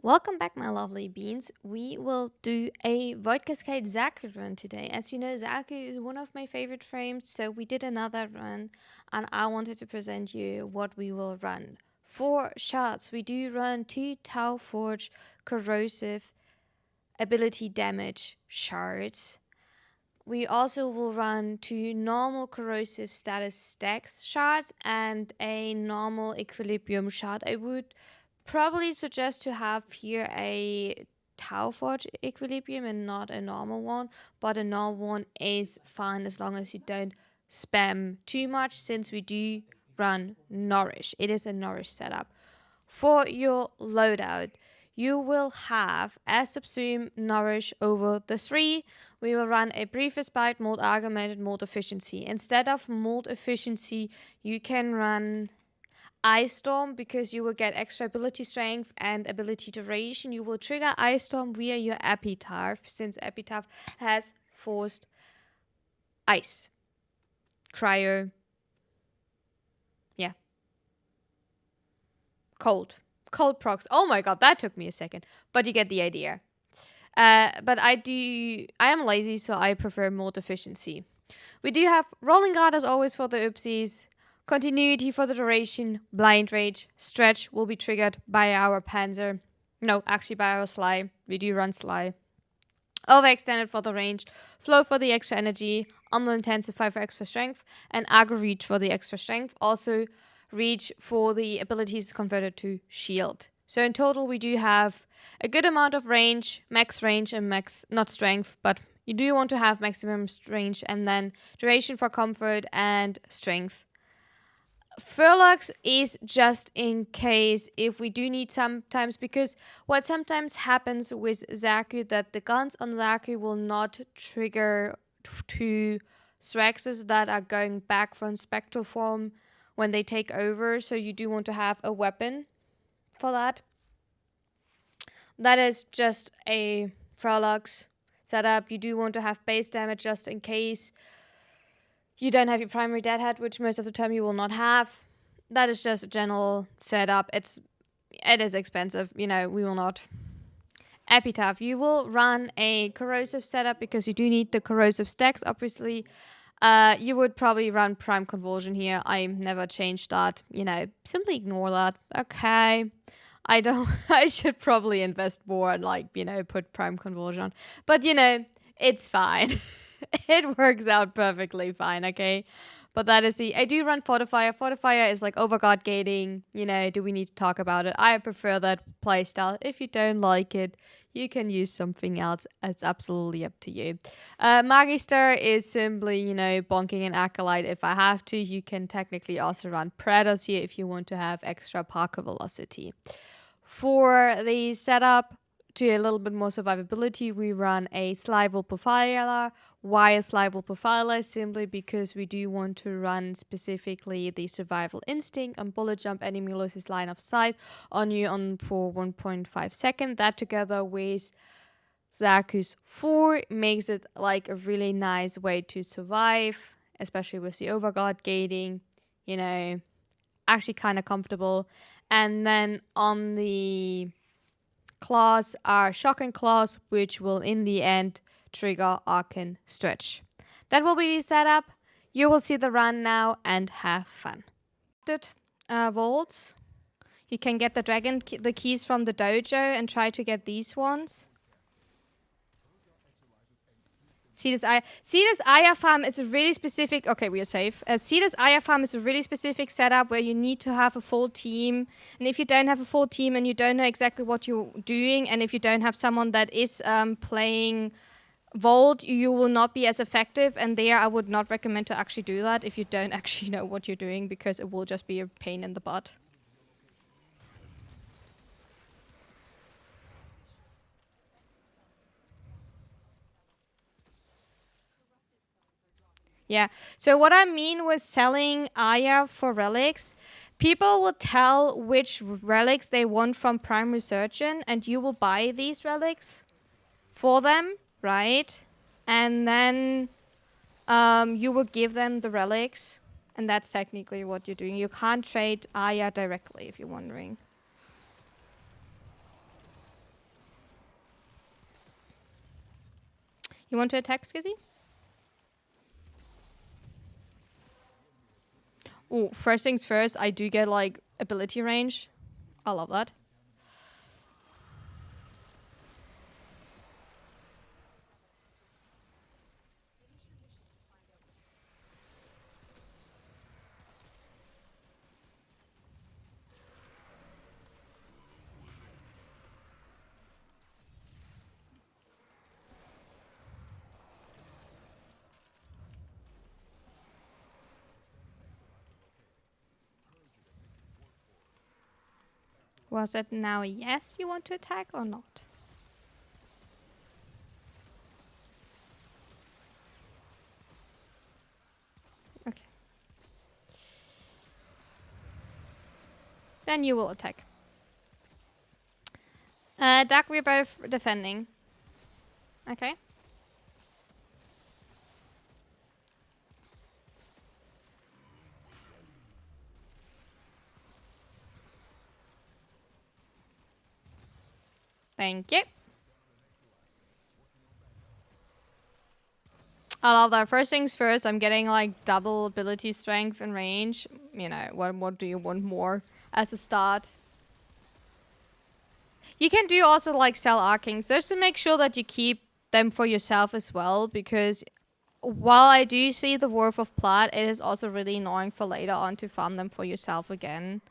Welcome back, my lovely beans. We will do a Void Cascade Xaku run today. As you know, Xaku is one of my favorite frames, so we did another run, and I wanted to present you what we will run. 4 shards. We do run 2 Tau Forge corrosive ability damage shards. We also will run 2 normal corrosive status stacks shards and a normal equilibrium shard. I would probably suggest to have here a Tau Forge equilibrium and not a normal one, but a normal one is fine as long as you don't spam too much, since we do run Nourish. It is a Nourish setup. For your loadout, you will have as subsume Nourish over the 3. We will run a brief respite, mold augmented, mold efficiency. Instead of mold efficiency, you can run Ice Storm, because you will get extra ability strength and ability duration. You will trigger Ice Storm via your epitaph, since epitaph has forced ice, cryo, cold procs. Oh my god, that took me a second, but you get the idea. But I am lazy, so I prefer mold efficiency. We do have Rolling Guard as always for the oopsies. Continuity for the duration, blind rage, stretch will be triggered by our Panzer. No, actually by our Sly. We do run Sly. Overextended for the range, flow for the extra energy, Umbral Intensify for extra strength, and Aggro Reach for the extra strength. Also, Reach for the abilities converted to shield. So in total, we do have a good amount of range, and max, not strength, but you do want to have maximum range, and then duration for comfort and strength. Furlux is just in case if we do need sometimes, because what sometimes happens with Xaku, that the guns on Xaku will not trigger to Thraxes that are going back from spectral form when they take over, so you do want to have a weapon for that. That is just a Furlux setup. You do want to have base damage just in case you don't have your primary deadhead, which most of the time you will not have. That is just a general setup. It is expensive, we will not. Epitaph, you will run a corrosive setup because you do need the corrosive stacks, obviously. You would probably run prime conversion here. I never changed that, simply ignore that. Okay. I should probably invest more and put prime conversion on. But it's fine. It works out perfectly fine, okay? But that is I do run Fortifier. Fortifier is like overguard gating. Do we need to talk about it? I prefer that playstyle. If you don't like it, you can use something else. It's absolutely up to you. Magister is simply, bonking an Acolyte if I have to. You can technically also run Predators here if you want to have extra parkour velocity. For the setup, to a little bit more survivability, we run a Slival Profiler. Why a Slival Profiler? Simply because we do want to run specifically the Survival Instinct on Bullet Jump. Enemy loses line of sight on you for 1.5 seconds. That together with Xaku's 4 makes it like a really nice way to survive, especially with the overguard gating. Actually kind of comfortable. And then on the claws are Shocking Claws, which will in the end trigger Arcane Stretch. That will be the setup. You will see the run now and have fun. Vaults. You can get the keys from the dojo and try to get these ones. Cetus Aya farm is a really specific. Okay, we are safe. Cetus Aya farm is a really specific setup where you need to have a full team. And if you don't have a full team and you don't know exactly what you're doing, and if you don't have someone that is playing Vault, you will not be as effective. And there, I would not recommend to actually do that if you don't actually know what you're doing, because it will just be a pain in the butt. Yeah, so what I mean with selling Aya for relics, people will tell which relics they want from Primary Surgeon, and you will buy these relics for them, right? And then you will give them the relics, and that's technically what you're doing. You can't trade Aya directly, if you're wondering. You want to attack, Skizzy? Oh, first things first, I do get like ability range. I love that. Was it now a yes you want to attack or not? Okay. Then you will attack. Duck, we're both defending. Okay. Thank you. I love that. First things first, I'm getting like double ability strength and range. You know, what do you want more as a start? You can do also like sell arcings just to make sure that you keep them for yourself as well, because while I do see the worth of plat, it is also really annoying for later on to farm them for yourself again.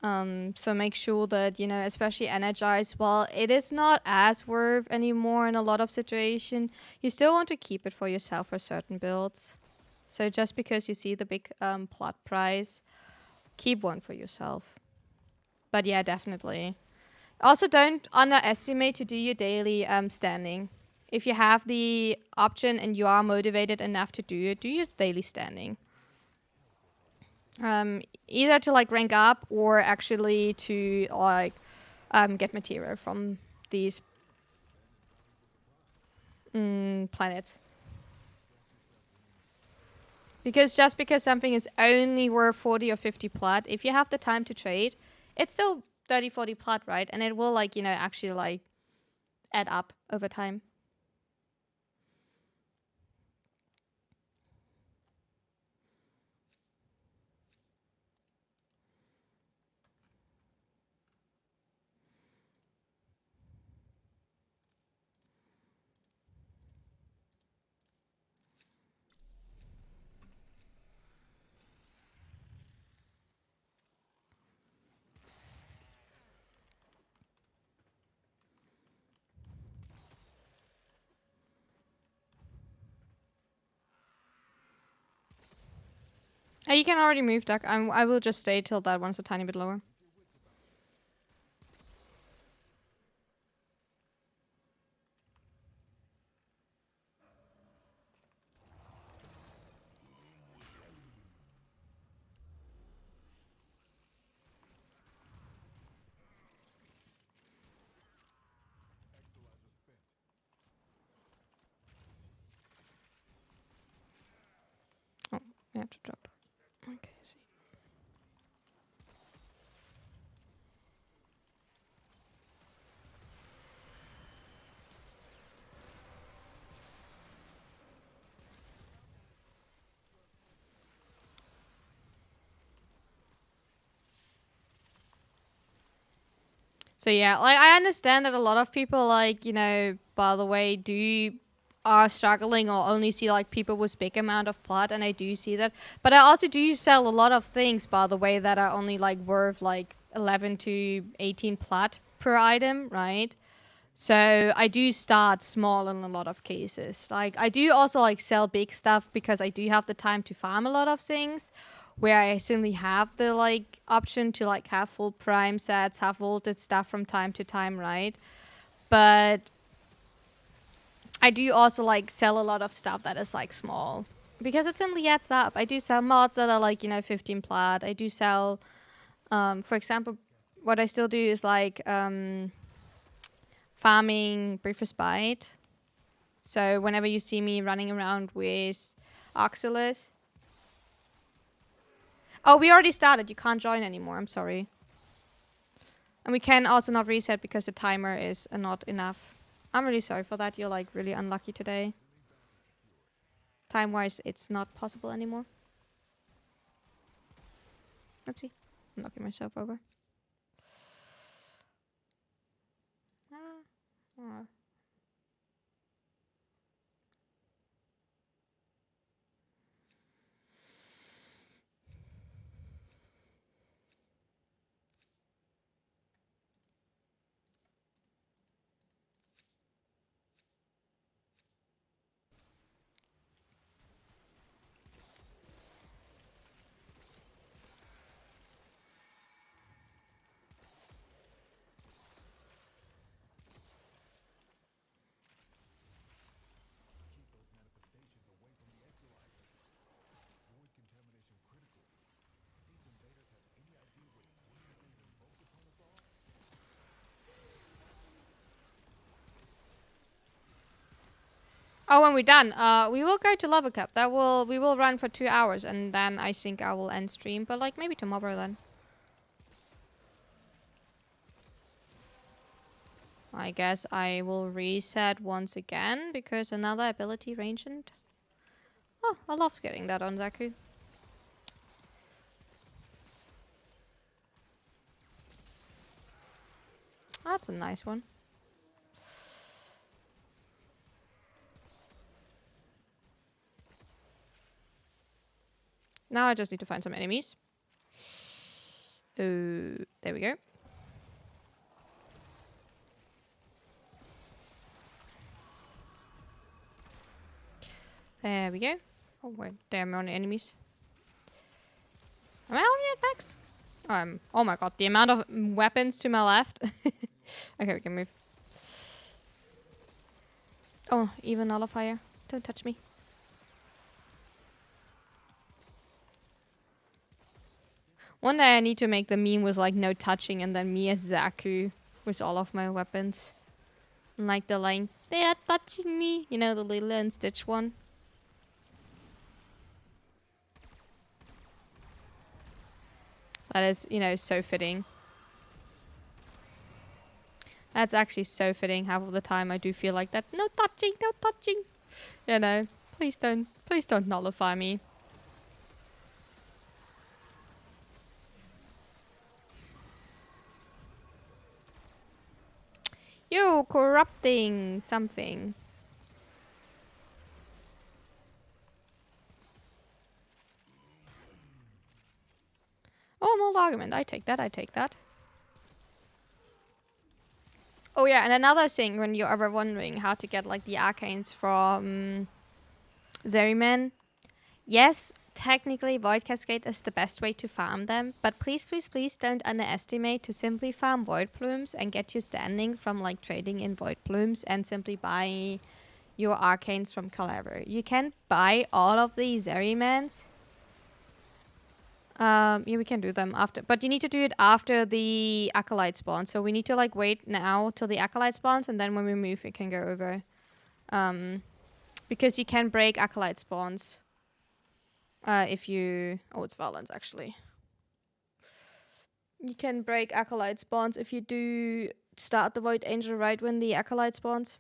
So make sure that, you know, especially energize, while it is not as worth anymore in a lot of situation, you still want to keep it for yourself for certain builds. So just because you see the big plot price, keep one for yourself. But yeah, definitely. Also, don't underestimate to do your daily standing. If you have the option and you are motivated enough to do it, do your daily standing. Either to like rank up or actually to like get material from these planets. Because just because something is only worth 40 or 50 plat, if you have the time to trade, it's still 30, 40 plat, right? And it will like, you know, actually like add up over time. You can already move, Duck. I will just stay till that one's a tiny bit lower. Oh, we have to drop. Okay, see. So yeah, like I understand that a lot of people, like, you know, by the way, are struggling or only see like people with big amount of plat, and I do see that. But I also do sell a lot of things, by the way, that are only like worth like 11 to 18 plat per item, right? So I do start small in a lot of cases. Like I do also like sell big stuff because I do have the time to farm a lot of things, where I simply have the like option to like have full prime sets, have vaulted stuff from time to time, right? But I do also like sell a lot of stuff that is like small because it simply adds up. I do sell mods that are like, you know, 15 plat. I do sell, for example, what I still do is like farming Briefest Bite. So whenever you see me running around with Oxalis. Oh, we already started. You can't join anymore. I'm sorry. And we can also not reset because the timer is not enough. I'm really sorry for that. You're like really unlucky today. Time-wise, it's not possible anymore. Oopsie. I'm knocking myself over. Oh. Oh, when we're done, we will go to Lava Cup. We will run for 2 hours, and then I think I will end stream. But like maybe tomorrow then. I guess I will reset once again because another ability ranged. Oh, I love getting that on Xaku. That's a nice one. Now I just need to find some enemies. There we go. There we go. Oh, wait. Damn on enemies. Am I already at max? Oh my god, the amount of weapons to my left. Okay, we can move. Oh, even nullifier. Don't touch me. One day I need to make the meme with like no touching and then me as Xaku with all of my weapons. And like the line, they are touching me. You know, the Lila and Stitch one. That is, you know, so fitting. That's actually so fitting. Half of the time I do feel like that. No touching, no touching. You know, please don't nullify me. You corrupting something. Oh, mold argument. I take that, I take that. Oh yeah, and another thing when you're ever wondering how to get like the arcanes from Zeriman. Yes, technically Void Cascade is the best way to farm them, but please, please, please don't underestimate to simply farm Void Plumes and get your standing from like trading in Void Plumes and simply buy your arcanes from Calaver. You can buy all of these Zerimans. Yeah, we can do them after, but you need to do it after the Acolyte spawn. So we need to like wait now till the Acolyte spawns, and then when we move, we can go over. Because you can break Acolyte spawns. If you... Oh, it's Valence, actually. You can break Acolyte spawns if you do start the Void Angel right when the Acolyte spawns.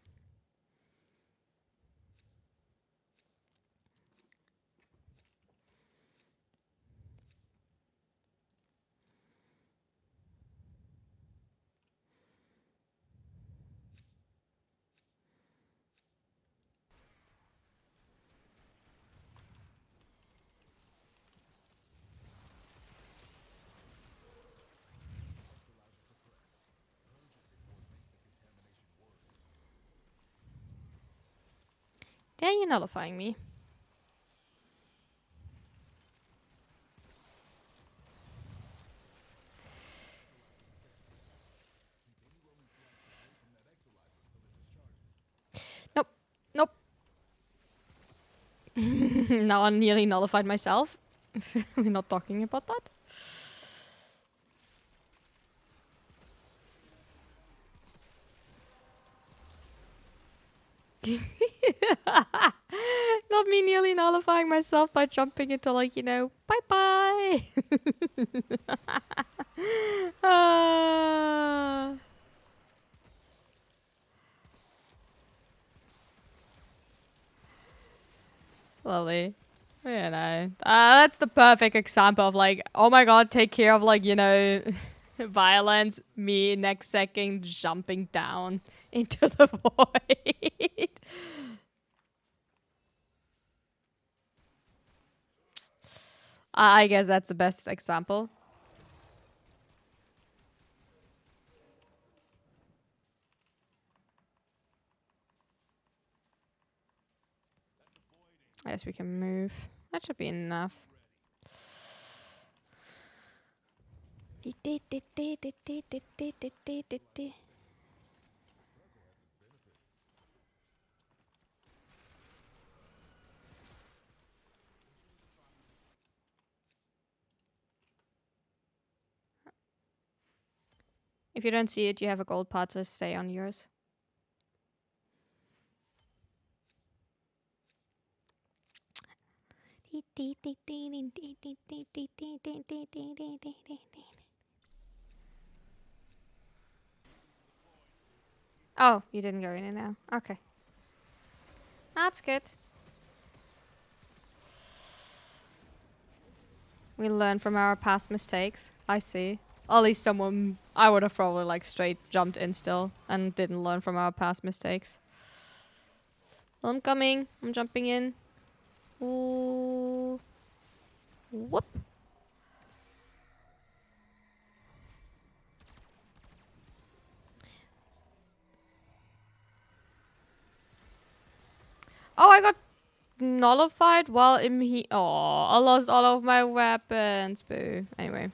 Yeah, you're nullifying me. Nope. Nope. Now I nearly nullified myself. We're not talking about that. Not me nearly nullifying myself by jumping into like, you know, bye-bye. Lovely. You know, that's the perfect example of like, oh my god, take care of like, you know, violence. Me next second jumping down into the void. I guess that's the best example. I guess we can move. That should be enough. If you don't see it, you have a gold part to stay on yours. Oh, you didn't go in it now. Okay. That's good. We learn from our past mistakes. I see. At least someone... I would have probably like straight jumped in still and didn't learn from our past mistakes. Well, I'm coming. I'm jumping in. Ooh. Whoop. Oh, I got nullified while in he. Oh, I lost all of my weapons. Boo. Anyway.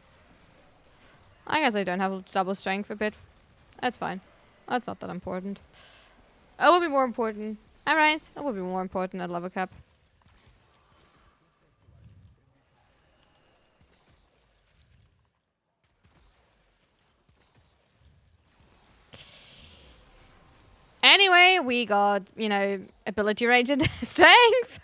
I guess I don't have double strength a bit. That's fine. That's not that important. It will be more important. Alright, it will be more important at level cap. Anyway, we got, you know, ability range and strength.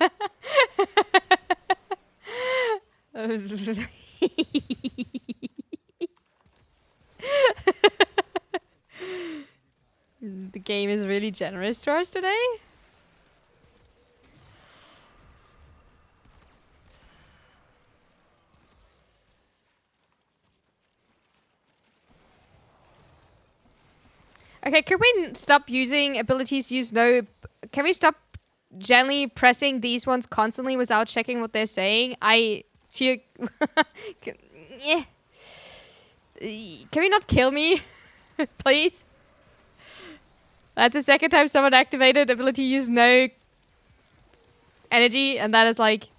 The game is really generous to us today. Okay, can we stop using abilities use no... Can we stop gently pressing these ones constantly without checking what they're saying? Can we not kill me? Please? That's the second time someone activated ability use no energy, and that is like...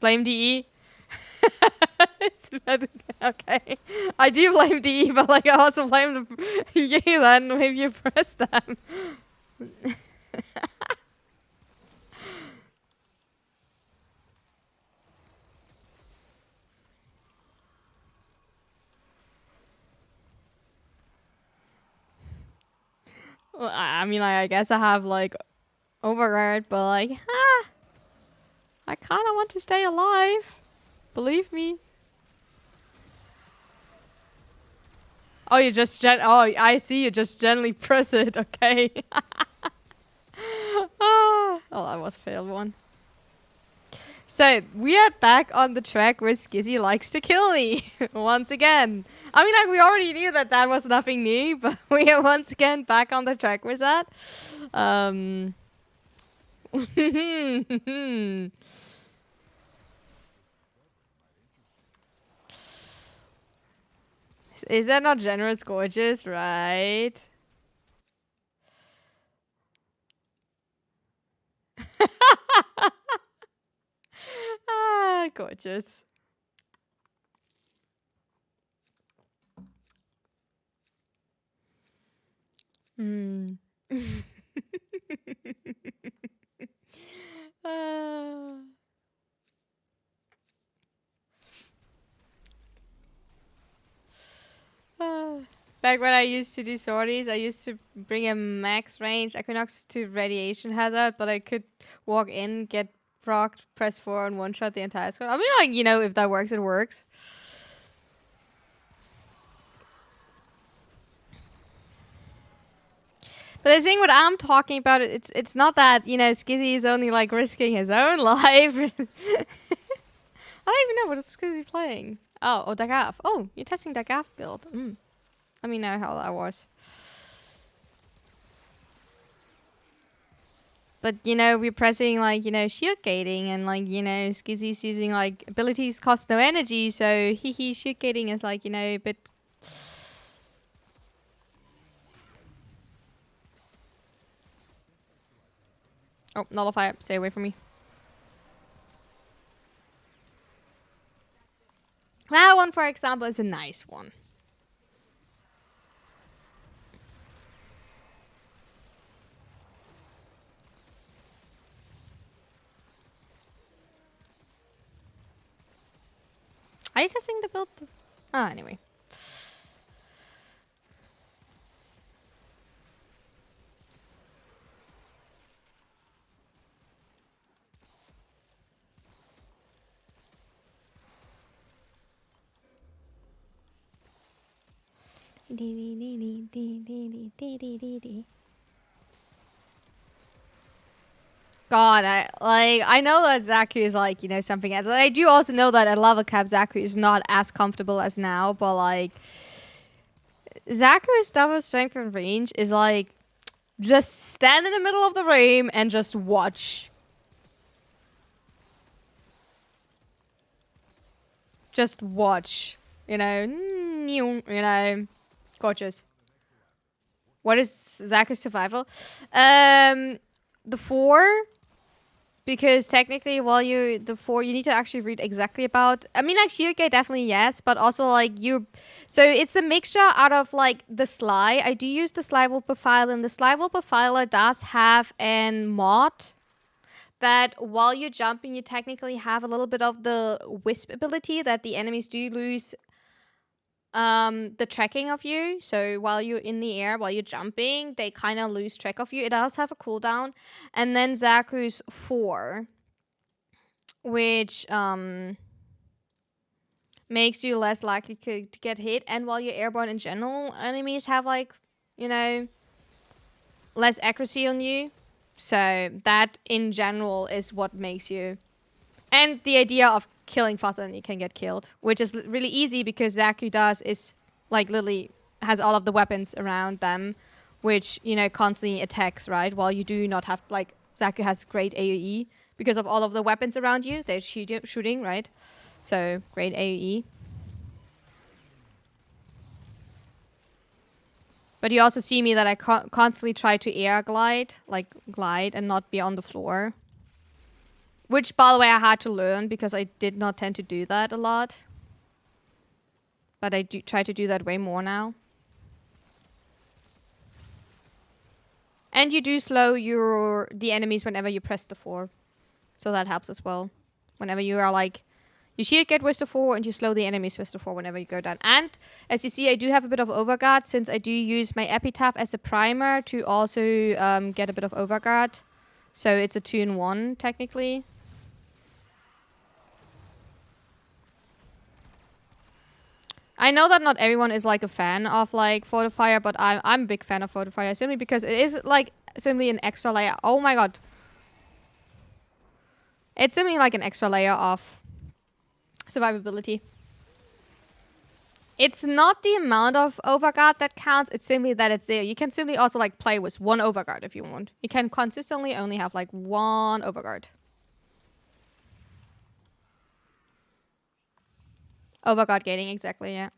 Blame DE. Okay. I do blame DE, but like I also blame you then if you press them. Well, I mean, I guess I have like overguard, but like, I kind of want to stay alive. Believe me. Oh, you just oh, I see. You just gently press it. Okay. Oh, that was a failed one. So we are back on the track where Skizzy likes to kill me once again. I mean, like we already knew that that was nothing new, but we are once again back on the track with that. Is that not generous gorgeous, right? Ah, gorgeous. Hmm. Back when I used to do sorties, I used to bring a max range Equinox to radiation hazard, but I could walk in, get procced, press 4 and one-shot the entire squad. I mean, like, you know, if that works, it works. But the thing what I'm talking about, it's not that, you know, Skizzy is only like risking his own life. I don't even know what is Skizzy playing. Oh, Dagaf. Oh, you're testing Dagaf build. Let me know how that was. But, you know, we're pressing, like, you know, shield gating, and, like, you know, Skizzy's using, like, abilities cost no energy, so shield gating is, like, you know, a bit... Oh, nullify. Stay away from me. That one, for example, is a nice one. Are you testing the build? Oh, anyway. God, I know that Xaku is like, you know, something else. I do also know that at level cap Xaku is not as comfortable as now, but like Xaku's double strength and range is like just stand in the middle of the room and just watch. Just watch. You know, gorgeous. What is Xaku's survival? The 4. Because technically, while you need to actually read exactly about. I mean, like shield gate, definitely yes, but also like you. So it's a mixture out of like the Sly. I do use the Sly Wolf Profiler, and the Sly Wolf Profiler does have an mod that while you're jumping, you technically have a little bit of the wisp ability that the enemies do lose the tracking of you. So while you're in the air, while you're jumping, they kind of lose track of you. It does have a cooldown. And then Xaku's 4, which makes you less likely to get hit. And while you're airborne in general, enemies have like, you know, less accuracy on you. So that in general is what makes you. And the idea of killing faster than you can get killed, which is really easy because Xaku does is like literally has all of the weapons around them, which, you know, constantly attacks, right? While you do not have, like, Xaku has great AoE because of all of the weapons around you. They're shooting, right? So great AoE. But you also see me that I constantly try to air glide, like glide and not be on the floor. Which, by the way, I had to learn because I did not tend to do that a lot. But I do try to do that way more now. And you do slow the enemies whenever you press the 4. So that helps as well. Whenever you are like... You shield get with the 4 and you slow the enemies with the 4 whenever you go down. And as you see, I do have a bit of overguard since I do use my epitaph as a primer to also get a bit of overguard. So it's a 2-in-1 technically. I know that not everyone is like a fan of like Fortifier, but I'm a big fan of Fortifier simply because it is like simply an extra layer. Oh my god. It's simply like an extra layer of survivability. It's not the amount of overguard that counts, it's simply that it's there. You can simply also like play with 1 overguard if you want. You can consistently only have like 1 overguard. Overguard gating, exactly, yeah.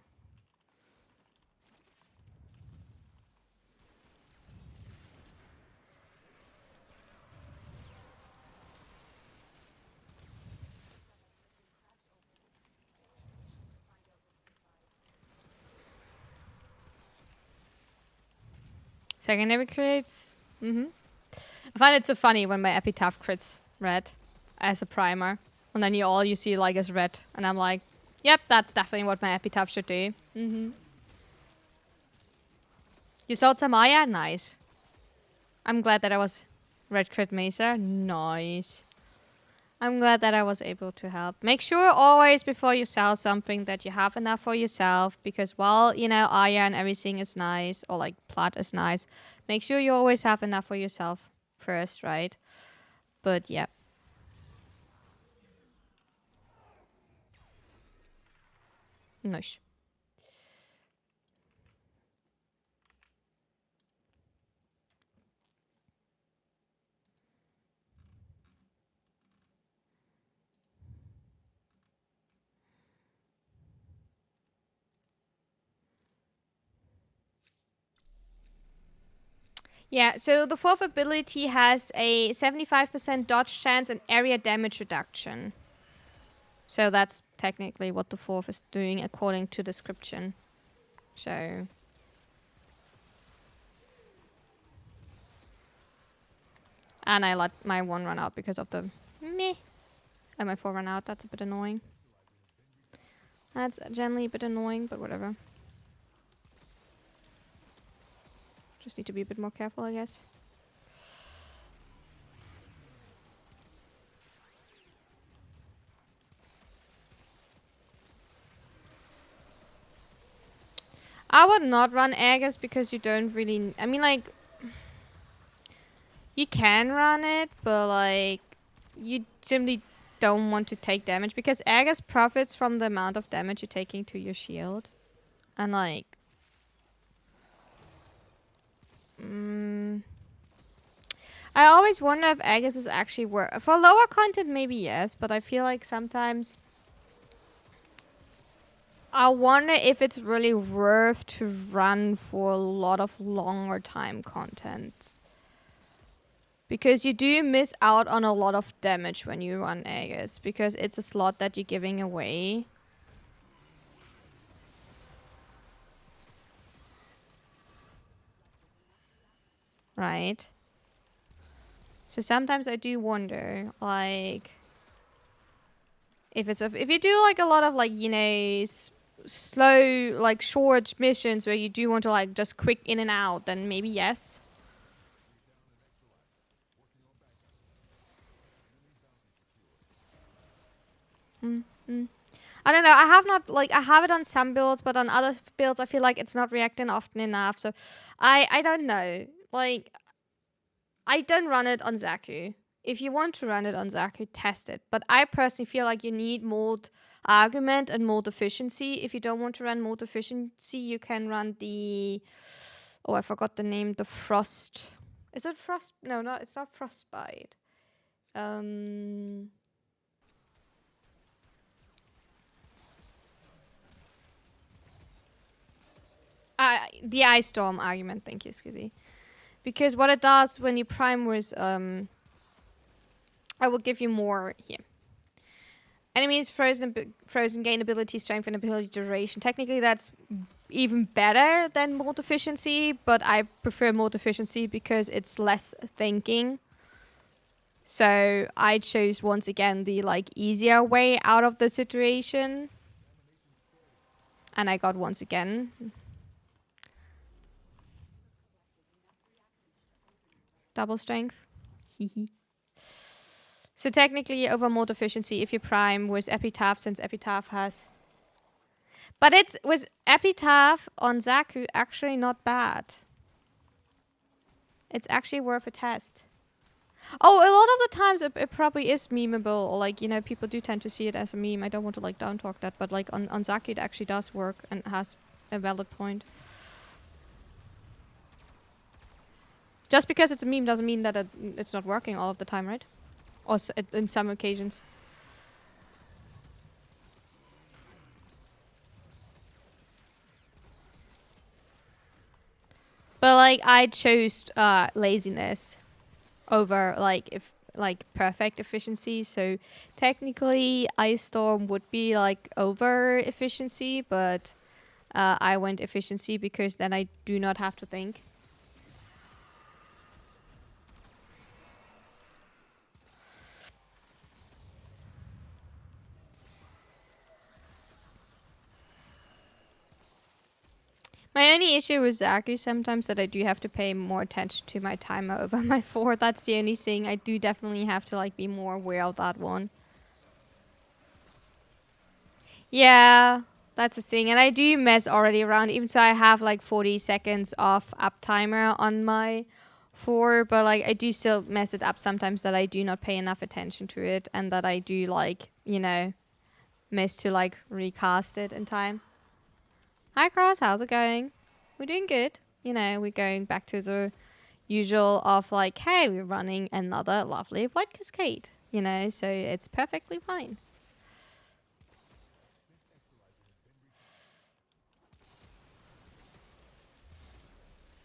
Secondary crits. I find it so funny when my epitaph crits red as a primer. And then you see like is red. And I'm like, yep, that's definitely what my epitaph should do. You saw Tamaya? Nice. I'm glad that I was red crit Mesa. Nice. I'm glad that I was able to help. Make sure always before you sell something that you have enough for yourself, because while, you know, Aya and everything is nice, or like plot is nice, make sure you always have enough for yourself first, right? But yeah. Nice. Yeah, so the fourth ability has a 75% dodge chance and area damage reduction. So that's technically what the fourth is doing according to description. So... And I let my one run out because of the meh. And my four run out. That's a bit annoying. That's generally a bit annoying, but whatever. Just need to be a bit more careful, I guess. I would not run Aegis because you don't really... I mean, like... You can run it, but, like... You simply don't want to take damage because Aegis profits from the amount of damage you're taking to your shield. And, like... I always wonder if Aegis is actually worth... For lower content, maybe yes, but I feel like sometimes... I wonder if it's really worth to run for a lot of longer time content. Because you do miss out on a lot of damage when you run Aegis. Because it's a slot that you're giving away. Right? So sometimes I do wonder, like... If you do like a lot of like, you know, slow, like short missions where you do want to like just quick in and out, then maybe yes. I don't know. I have it on some builds, but on other builds, I feel like it's not reacting often enough. So I don't know. Like, I don't run it on Xaku. If you want to run it on Xaku, test it. But I personally feel like you need mold argument and mold efficiency. If you don't want to run mold efficiency, you can run the... Oh, I forgot the name. The Frost... Is it Frost? No, it's not Frostbite. The Ice Storm argument. Thank you, Scuzzy. Because what it does when you prime with... I will give you more here. Enemies frozen gain ability, strength, and ability duration. Technically, that's even better than mold efficiency, but I prefer mold efficiency because it's less thinking. So I chose once again the like easier way out of the situation. And I got once again double strength. So technically over mold efficiency if you prime with Epitaph, since Epitaph has... But it's with Epitaph on Xaku actually not bad. It's actually worth a test. Oh, a lot of the times it probably is memeable, or like, you know, people do tend to see it as a meme. I don't want to like down talk that, but like on Xaku it actually does work and has a valid point. Just because it's a meme doesn't mean that it's not working all of the time, right? Or in some occasions. But like I chose laziness over like perfect efficiency. So technically Ice Storm would be like over efficiency, but I went efficiency because then I do not have to think. My only issue with Xaku sometimes that I do have to pay more attention to my timer over my fort. That's the only thing. I do definitely have to like be more aware of that one. Yeah, that's the thing. And I do mess already around, even so I have like 40 seconds off up timer on my fort, but like I do still mess it up sometimes that I do not pay enough attention to it and that I do like, you know, miss to like recast it in time. Hi Cross, how's it going? We're doing good. You know, we're going back to the usual of like, hey, we're running another lovely white cascade. You know, so it's perfectly fine.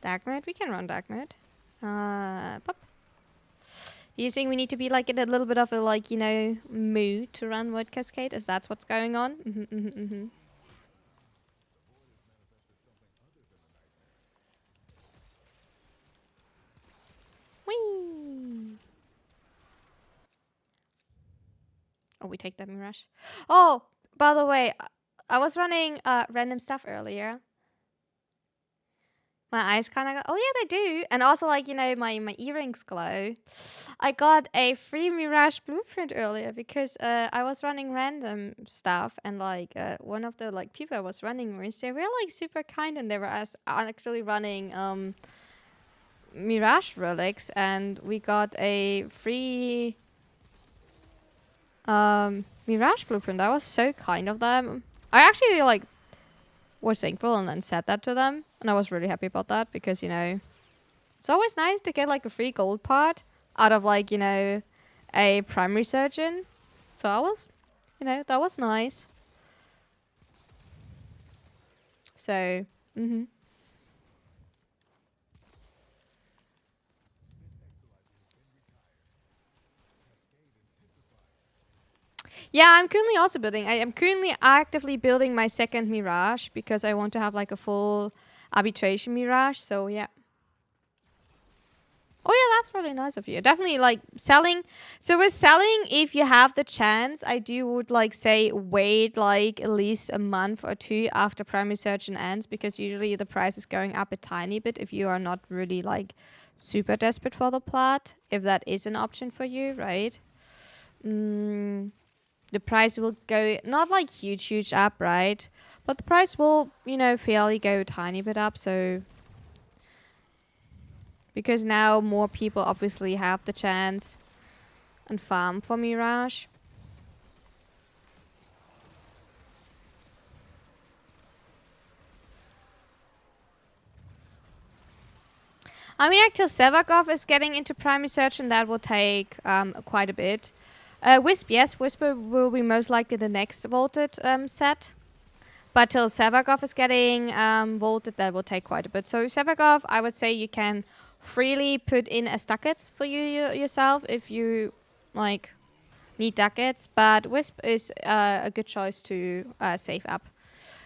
Dark mode, we can run dark mode. Pop. Do you think we need to be like in a little bit of a like, you know, mood to run white cascade? Is that what's going on? Whee! Oh, we take that Mirage. Oh, by the way, I was running random stuff earlier. My eyes kind of go, oh yeah, they do. And also like, you know, my earrings glow. I got a free Mirage blueprint earlier because I was running random stuff and like one of the like people I was running with, they were like super kind and they were actually running Mirage relics and we got a free Mirage blueprint. That was so kind of them. I actually like was thankful and then said that to them and I was really happy about that because, you know, it's always nice to get like a free gold part out of like, you know, a primary surgeon. So I was, you know, that was nice. So, yeah, I'm currently also building. I am currently actively building my second Mirage because I want to have like a full arbitration Mirage. So yeah. Oh yeah, that's really nice of you. Definitely like selling. So with selling, if you have the chance, I do would like say wait like at least a month or two after primary surgeon ends because usually the price is going up a tiny bit if you are not really like super desperate for the plot. If that is an option for you, right? The price will go not like huge up, right? But the price will, you know, fairly go a tiny bit up. So because now more people obviously have the chance and farm for Mirage. I mean, until Sevakov is getting into primary search, and that will take quite a bit. Wisp, yes, Whisper will be most likely the next vaulted set. But till Sevakov is getting vaulted, that will take quite a bit. So Sevakov, I would say you can freely put in as ducats for yourself if you like need ducats. But Wisp is a good choice to save up.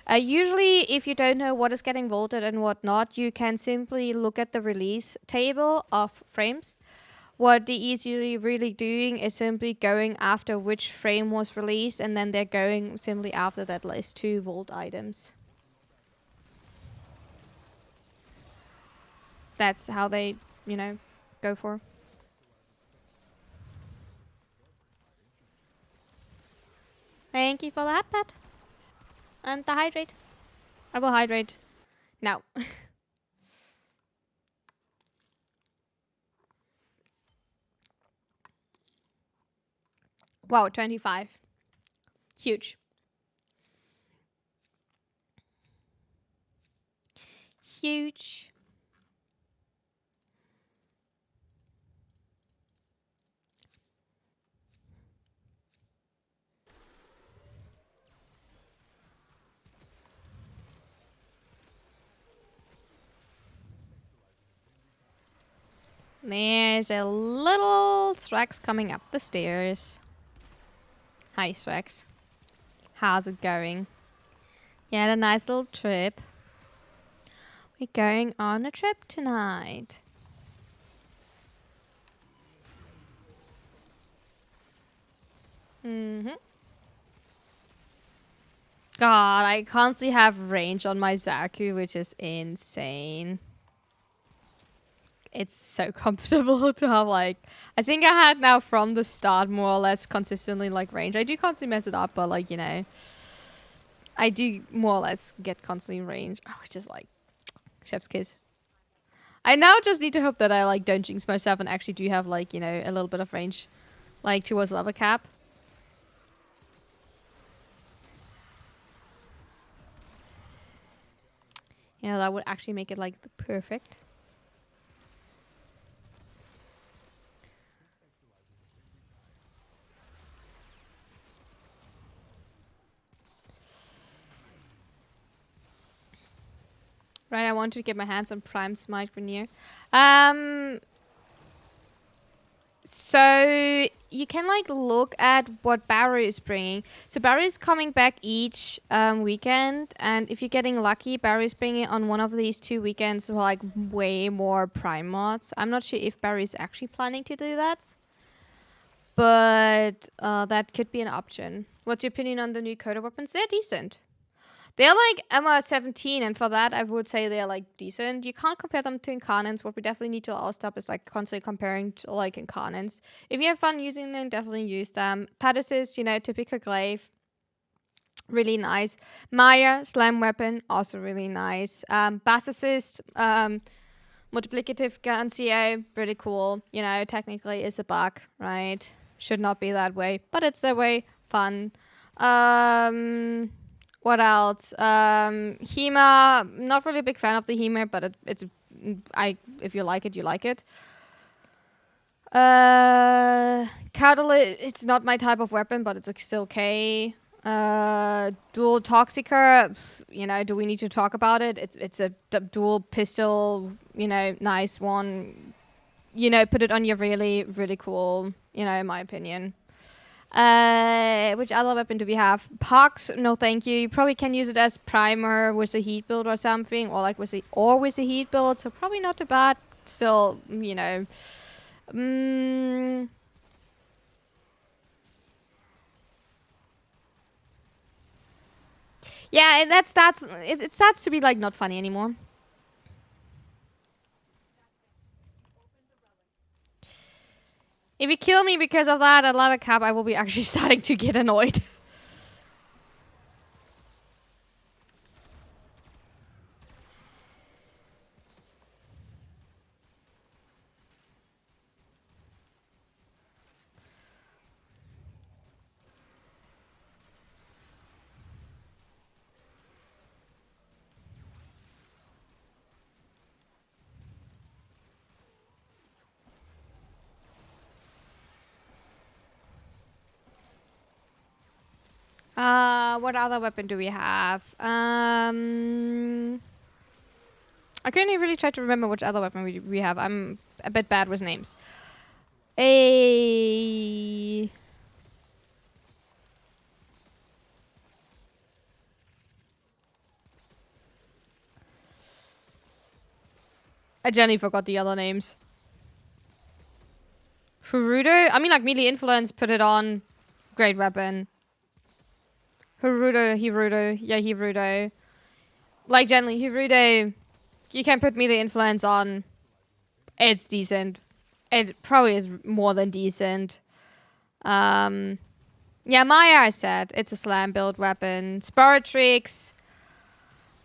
Usually, if you don't know what is getting vaulted and what not, you can simply look at the release table of frames. What DE is usually really doing is simply going after which frame was released, and then they're going simply after that list to vault items. That's how they, you know, go for. Thank you for that, Pat. And the hydrate. I will hydrate now. Wow, 25. Huge. Huge. There's a little Thrax coming up the stairs. Hi, Thrax. How's it going? You had a nice little trip. We're going on a trip tonight. God, I constantly have range on my Xaku, which is insane. It's so comfortable to have, like... I think I had now from the start more or less consistently, like, range. I do constantly mess it up, but, like, you know... I do more or less get constantly range. Oh, it's just, like... Chef's kiss. I now just need to hope that I, like, don't jinx myself and actually do have, like, you know, a little bit of range. Like, towards level cap. You know, that would actually make it, like, the perfect. Right, I wanted to get my hands on Prime Smite Veneer. So you can like look at what Barrow is bringing. So Barrow is coming back each weekend, and if you're getting lucky, Barrow is bringing on one of these 2 weekends like way more Prime mods. I'm not sure if Barrow is actually planning to do that, but that could be an option. What's your opinion on the new Coda weapons? They're decent. They're like MR17, and for that, I would say they're like decent. You can't compare them to Incarnates. What we definitely need to all stop is like constantly comparing to like Incarnates. If you have fun using them, definitely use them. Padasis, you know, typical glaive, really nice. Maya, slam weapon, also really nice. Bass assist, multiplicative Gansio, pretty cool. You know, technically it's a bug, right? Should not be that way, but it's that way. Fun. What else? Hema. Not really a big fan of the Hema, but if you like it, you like it. Catalyst. It's not my type of weapon, but it's still okay. Dual Toxicer. You know, do we need to talk about it? It's a dual pistol. You know, nice one. You know, put it on your really, really cool. You know, in my opinion. Which other weapon do we have? Pox, no thank you. You probably can use it as primer with a heat build or something, or like with a heat build, so probably not too bad. Still, you know. Yeah, and it starts to be like not funny anymore. If you kill me because of that at level cap, I will be actually starting to get annoyed. What other weapon do we have? I couldn't really try to remember which other weapon we have. I'm a bit bad with names. A I genuinely forgot the other names. Furudo? I mean, like, melee influence, put it on. Great weapon. Hirudo. Yeah, Hirudo. Like, generally, Hirudo, you can put melee influence on. It's decent. It probably is more than decent. Yeah, Maya, I said. It's a slam build weapon. Sparatrix.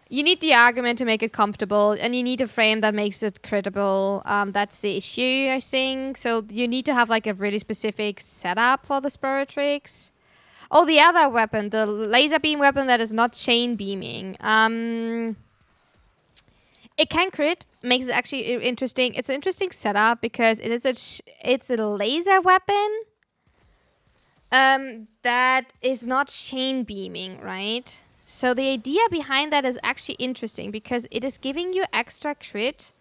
You need the argument to make it comfortable, and you need a frame that makes it critical. That's the issue, I think. So you need to have like a really specific setup for the Sparatrix. Oh, the other weapon, the laser beam weapon that is not chain beaming. It can crit, makes it actually interesting. It's an interesting setup because it is it's a laser weapon that is not chain beaming, right? So the idea behind that is actually interesting because it is giving you extra crit.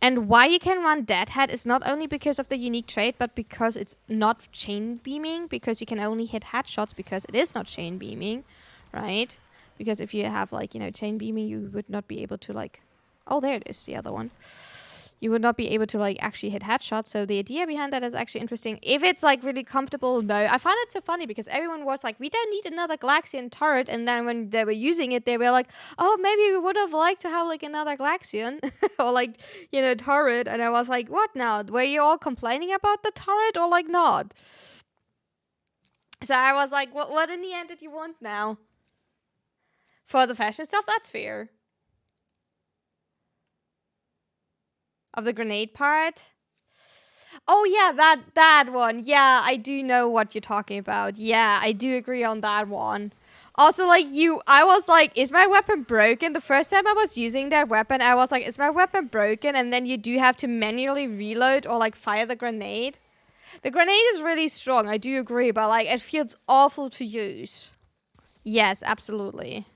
And why you can run Deadhead is not only because of the unique trait, but because it's not chain beaming, because you can only hit headshots because it is not chain beaming, right? Because if you have, like, you know, chain beaming, you would not be able to, like... Oh, there it is, the other one. you would not be able to like actually hit headshots. So the idea behind that is actually interesting. If it's like really comfortable, no. I find it so funny because everyone was like, we don't need another Galaxian turret, and then when they were using it, they were like, oh, maybe we would have liked to have like another Galaxian or like, you know, turret. And I was like, what now? Were you all complaining about the turret or like not? So I was like, what in the end did you want now? For the fashion stuff, that's fair. Of the grenade part. Oh yeah, that one. Yeah, I do know what you're talking about. Yeah, I do agree on that one. Also, like I was like, is my weapon broken? The first time I was using that weapon, I was like, is my weapon broken? And then you do have to manually reload or like fire the grenade. The grenade is really strong, I do agree, but like it feels awful to use. Yes, absolutely.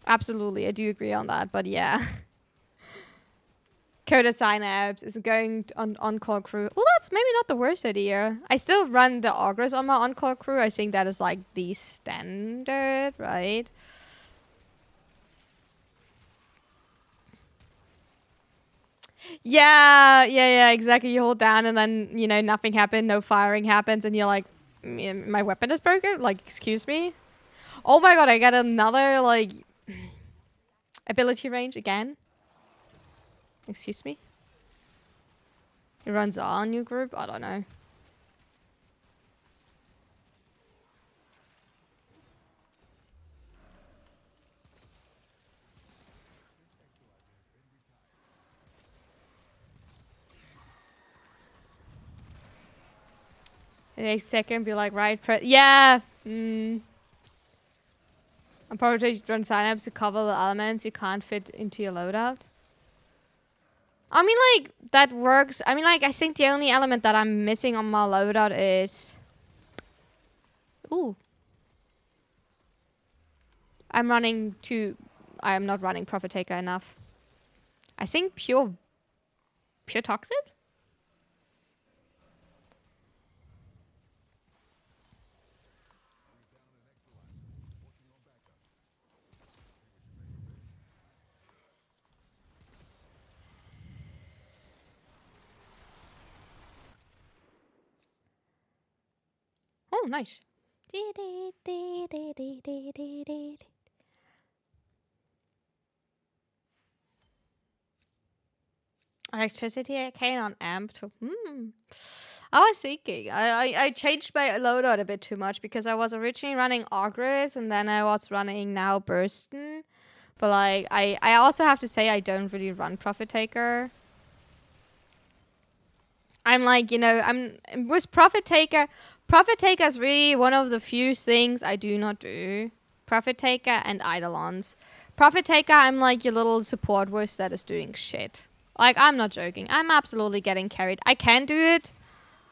Absolutely, I do agree on that, but yeah. Coda Synapse is going on call crew. Well, that's maybe not the worst idea. I still run the augers on my on-call crew. I think that is like the standard, right? Yeah, exactly. You hold down and then, you know, nothing happened, no firing happens, and you're like, my weapon is broken? Like, excuse me? Oh my god, I got another, like, ability range again? Excuse me? It runs on your group? I don't know. The next second, be like, right, yeah. I'm probably run signups to cover the elements you can't fit into your loadout. I mean, like, that works. I mean, like, I think the only element that I'm missing on my loadout is... Ooh. I'm not running Prophet Taker enough. I think pure toxic? Oh, nice. Electricity arcane on amp to I was thinking I changed my loadout a bit too much because I was originally running Ogres and then I was running now Bursten. But like I also have to say I don't really run Prophet Taker. I'm like, you know, I'm with Prophet Taker. Prophet Taker is really one of the few things I do not do. Prophet Taker and Eidolons. Prophet Taker, I'm like your little support voice that is doing shit. Like, I'm not joking. I'm absolutely getting carried. I can do it.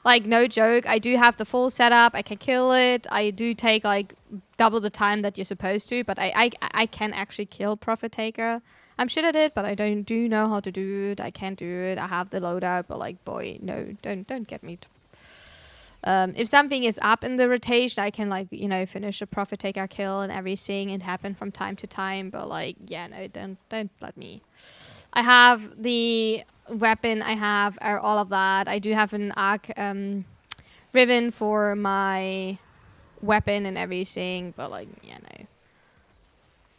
Like, no joke. I do have the full setup. I can kill it. I do take, like, double the time that you're supposed to. But I can actually kill Prophet Taker. I'm shit at it, but I do know how to do it. I can do it. I have the loadout. But, like, boy, no. Don't get me... if something is up in the rotation, I can, like, you know, finish a Prophet Taker kill and everything. It happen from time to time. But, like, yeah, no, don't let me... I have the weapon, I have all of that. I do have an arc ribbon for my weapon and everything, but like, yeah, no.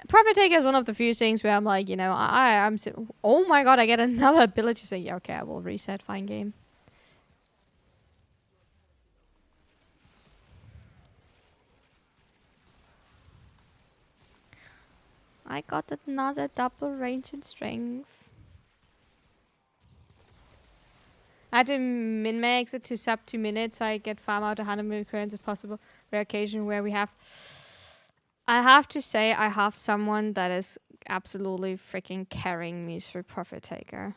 Prophet Taker is one of the few things where I'm like, you know, I'm oh my god, I get another ability, so yeah, okay, I will reset, fine game. I got another double range and strength. I had to min-max it to sub 2 minutes so I get farm out 100 million currents if possible. Rare occasion where we have... I have to say I have someone that is absolutely freaking carrying me through Prophet Taker.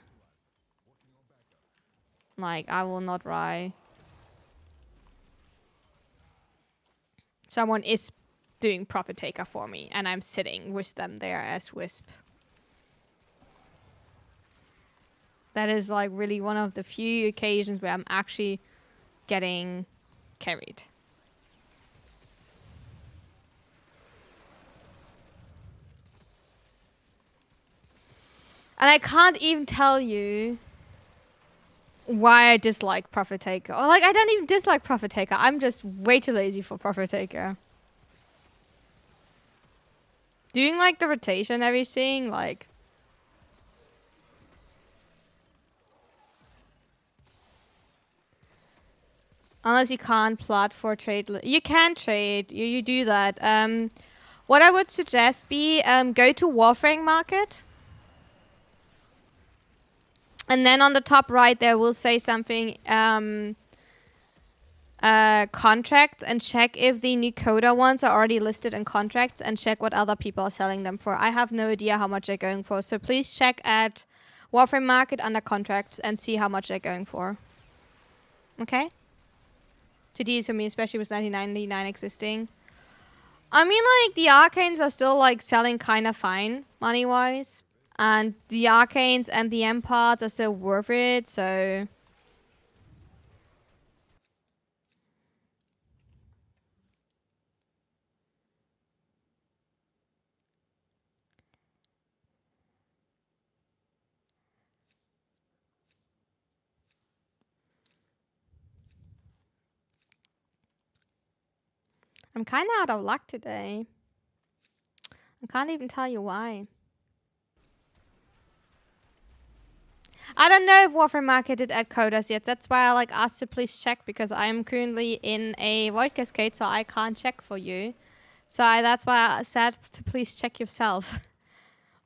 Like, I will not lie. Someone is doing Prophet Taker for me and I'm sitting with them there as Wisp. That is like really one of the few occasions where I'm actually getting carried. And I can't even tell you why I dislike Profit Taker. Or like, I don't even dislike Profit Taker. I'm just way too lazy for Profit Taker. Doing like the rotation and everything, like... Unless you can't plot for trade. You can trade. You do that. What I would suggest be go to Warframe market. And then on the top right there will say something contracts, and check if the new Coda ones are already listed in contracts, and check what other people are selling them for. I have no idea how much they're going for. So please check at Warframe market under contracts and see how much they're going for. Okay? Today's for me, especially with 1999 existing. I mean, like, the Arcanes are still, like, selling kind of fine, money-wise. And the Arcanes and the Emparts are still worth it, so... I'm kind of out of luck today. I can't even tell you why. I don't know if Warframe Market did add quotas yet. That's why I like asked to please check, because I am currently in a Void Cascade, so I can't check for you. So that's why I said to please check yourself.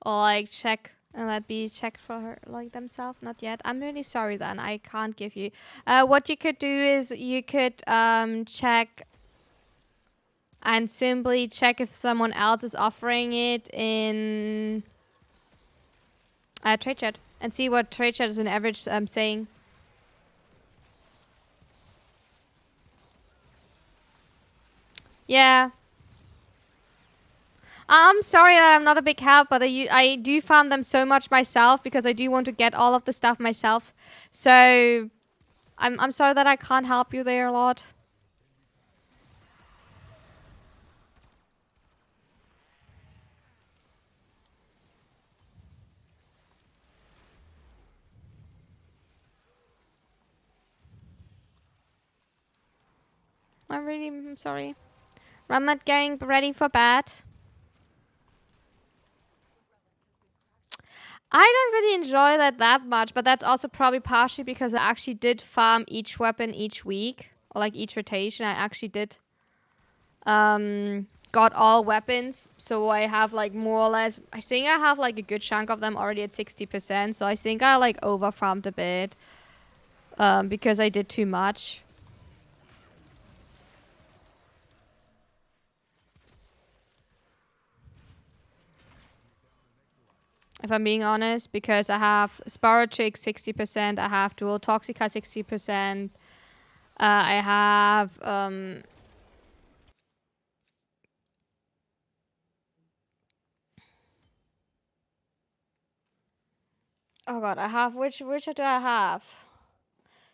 Or like check and let be checked for her, like themselves. Not yet. I'm really sorry then. I can't give you. What you could do is you could check and simply check if someone else is offering it in trade chat, and see what trade chat is an average saying. Yeah. I'm sorry that I'm not a big help, but I do farm them so much myself because I do want to get all of the stuff myself. So I'm sorry that I can't help you there a lot. I'm sorry. Ramat getting ready for bed. I don't really enjoy that much, but that's also probably partially because I actually did farm each weapon each week, or like each rotation. I actually did got all weapons, so I have like more or less, I think I have like a good chunk of them already at 60%, so I think I like over farmed a bit because I did too much. If I'm being honest, because I have Sparatrix 60%, I have Dual Toxica 60%, I have oh god, I have which do I have?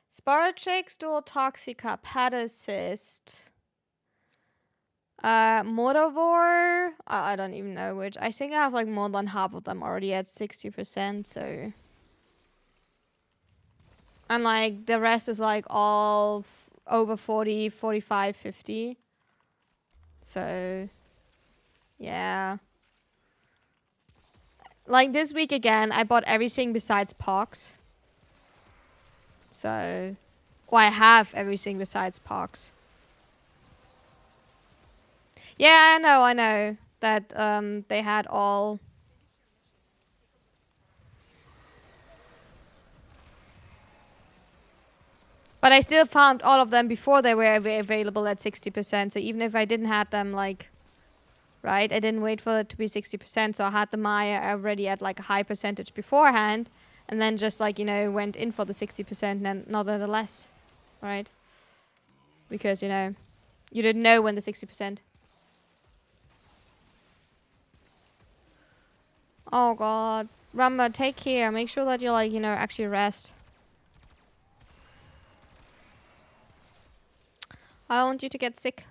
Sparatrix, Dual Toxica, Pet Assist, Modovore. I don't even know which. I think I have like more than half of them already at 60%, so. And like the rest is like all over 40, 45, 50. So, yeah. Like this week again, I bought everything besides Pox. So, well, I have everything besides Pox. Yeah, I know that they had all. But I still found all of them before they were available at 60%. So even if I didn't have them, like, right, I didn't wait for it to be 60%. So I had the Maya already at like a high percentage beforehand, and then just like, you know, went in for the 60% and nonetheless, right? Because, you know, you didn't know when the 60%. Oh god. Ramba, take care. Make sure that you like, you know, actually rest. I don't want you to get sick.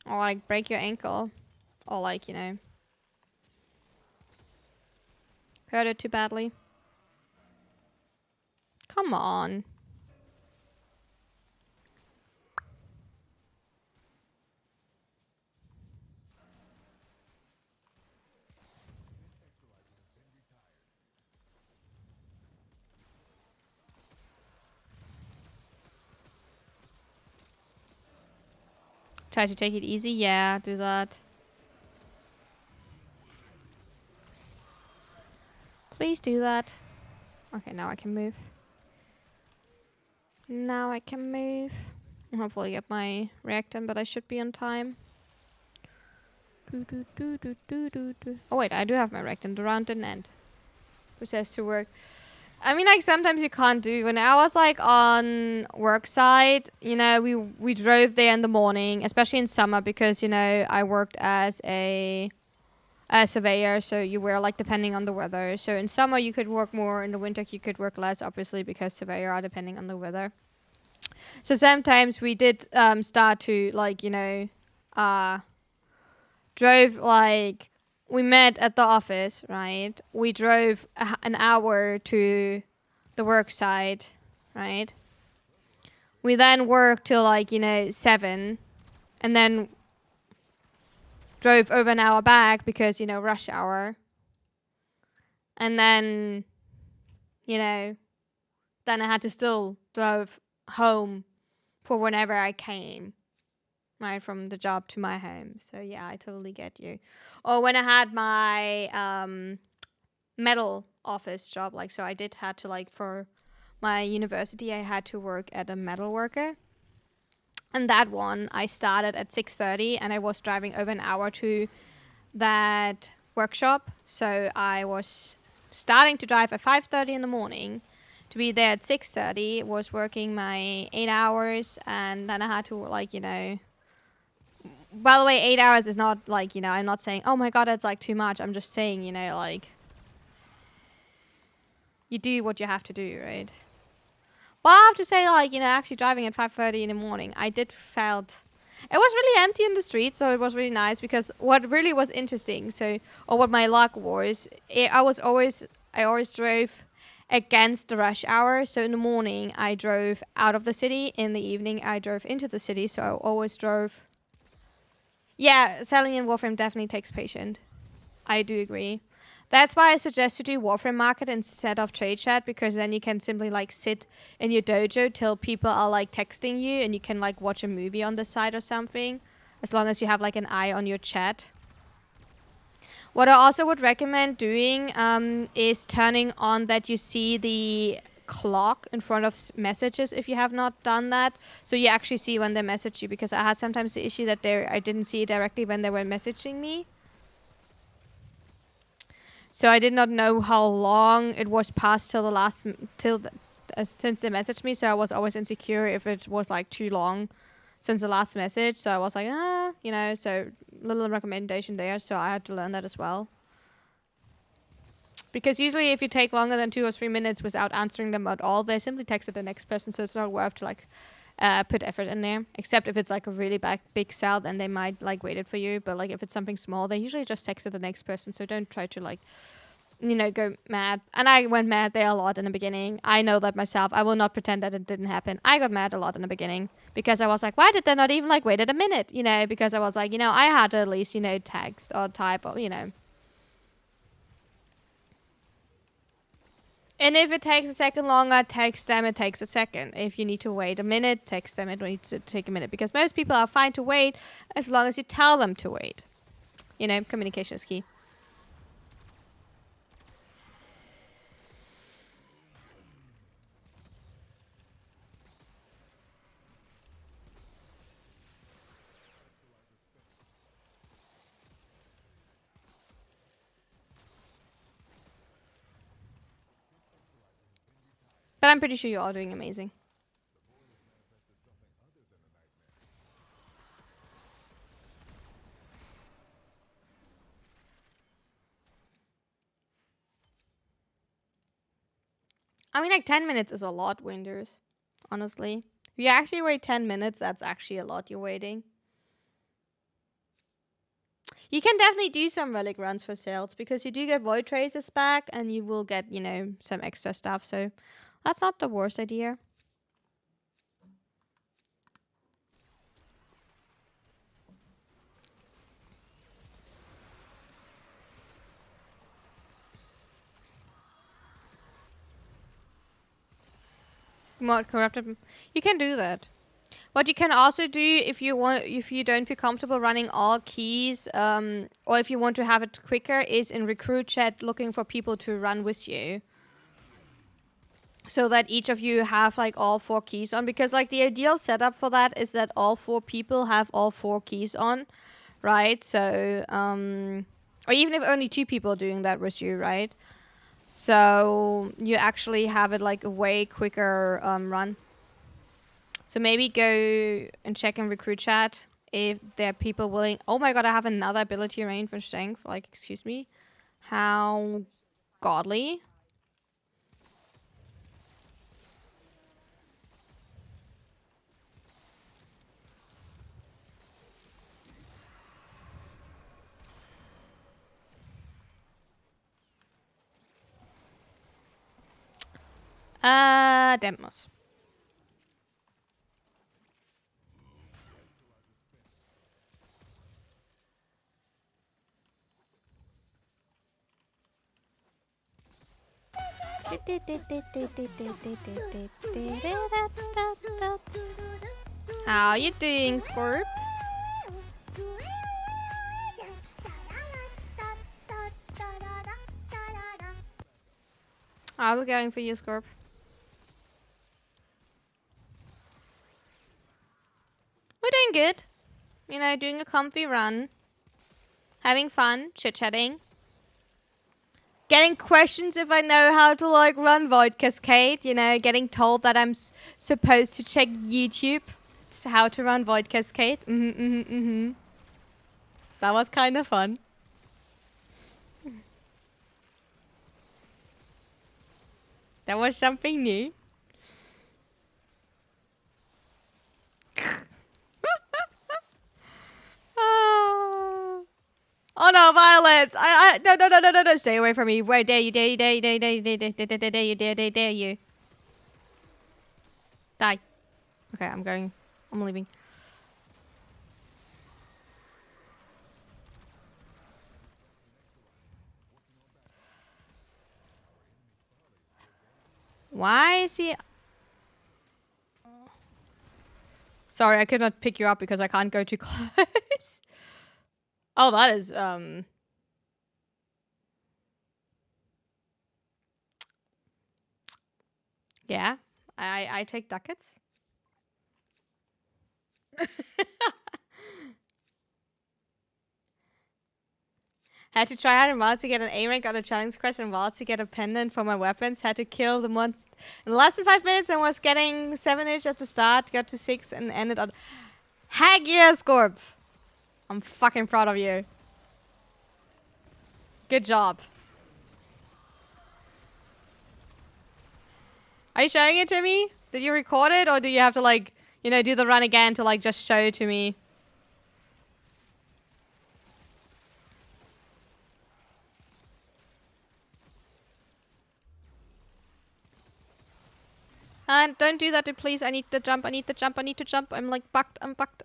Or like break your ankle. Or like, you know. Hurt it too badly. Come on. Try to take it easy. Yeah, do that. Please do that. Okay, now I can move. Now I can move. Hopefully get my react done, but I should be on time. Oh wait, I do have my react done. The round didn't end. Which has to work. I mean, like, sometimes you can't do. When I was, like, on work site, you know, we drove there in the morning, especially in summer, because, you know, I worked as a surveyor, so you were, like, depending on the weather. So in summer, you could work more. In the winter, you could work less, obviously, because surveyor are depending on the weather. So sometimes we did start to, like, you know, drove, like, we met at the office, right? We drove an hour to the work site, right? We then worked till, like, you know, 7, and then drove over an hour back because, you know, rush hour. And then, you know, then I had to still drive home for whenever I came, right, from the job to my home. So yeah, I totally get you. Or when I had my metal office job, like, so I did had to, like, for my university, I had to work at a metal worker. And that one, I started at 6:30, and I was driving over an hour to that workshop. So I was starting to drive at 5:30 in the morning to be there at 6:30, was working my 8 hours, and then I had to, like, you know, by the way, 8 hours is not, like, you know, I'm not saying, oh my god, it's, like, too much. I'm just saying, you know, like, you do what you have to do, right? But I have to say, like, you know, actually driving at 5:30 in the morning, I did felt it was really empty in the street, so it was really nice. Because what really was interesting, so, or what my luck was, I always drove against the rush hour. So in the morning I drove out of the city, in the evening I drove into the city. So I always drove. Yeah, selling in Warframe definitely takes patience. I do agree. That's why I suggest to do Warframe Market instead of Trade Chat, because then you can simply, like, sit in your dojo till people are, like, texting you, and you can, like, watch a movie on the side or something, as long as you have, like, an eye on your chat. What I also would recommend doing is turning on that you see the clock in front of messages if you have not done that, so you actually see when they message you, because I had sometimes the issue that I didn't see it directly when they were messaging me. So I did not know how long it was past till the last since they messaged me. So I was always insecure if it was, like, too long since the last message. So I was like, you know. So little recommendation there. So I had to learn that as well. Because usually if you take longer than 2 or 3 minutes without answering them at all, they simply texted the next person. So it's not worth to, like, put effort in there. Except if it's, like, a really big sell, then they might, like, wait it for you. But, like, if it's something small, they usually just texted the next person. So don't try to, like, you know, go mad. And I went mad there a lot in the beginning. I know that myself. I will not pretend that it didn't happen. I got mad a lot in the beginning because I was like, why did they not even, like, wait a minute? You know, because I was like, you know, I had to at least, you know, text or type or, you know. And if it takes a second longer, text them, it takes a second. If you need to wait a minute, text them, it needs to take a minute. Because most people are fine to wait as long as you tell them to wait. You know, communication is key. But I'm pretty sure you're all doing amazing. I mean, like, 10 minutes is a lot, Winders. Honestly. If you actually wait 10 minutes, that's actually a lot you're waiting. You can definitely do some relic runs for sales because you do get void traces back and you will get, you know, some extra stuff. So that's not the worst idea. Mod corrupted. You can do that. What you can also do if you want, if you don't feel comfortable running all keys, or if you want to have it quicker, is in recruit chat looking for people to run with you. So that each of you have like all 4 keys on, because like the ideal setup for that is that all 4 people have all 4 keys on, right? So, or even if only 2 people are doing that with you, right? So you actually have it like a way quicker run. So maybe go and check in recruit chat if there are people willing. Oh my god, I have another ability range for strength. Like, excuse me. How godly. Demos. How you doing, Scorp? How's it going for you, Scorp? We're doing good. You know, doing a comfy run. Having fun, chit-chatting. Getting questions if I know how to, like, run Void Cascade. You know, getting told that I'm supposed to check YouTube. How to run Void Cascade. That was kind of fun. That was something new. Oh no, violence! No, stay away from me. Where dare you, dare you, dare you, dare you, dare you, dare you, dare you, dare you. Die. Okay, I'm going. I'm leaving. Why is he... Sorry, I could not pick you up because I can't go too close. Oh, that is, yeah, I take ducats. Had to try hard and wild to get an A rank on a challenge quest and wild to get a pendant for my weapons. Had to kill the monster in less than 5 minutes and was getting 7-ish at the start. Got to 6 and ended on... Heck yeah, Scorp! I'm fucking proud of you. Good job. Are you showing it to me? Did you record it or do you have to like, you know, do the run again to like just show it to me? And don't do that, please. I need to jump. I need to jump. I need to jump. I'm like bucked. I'm bucked.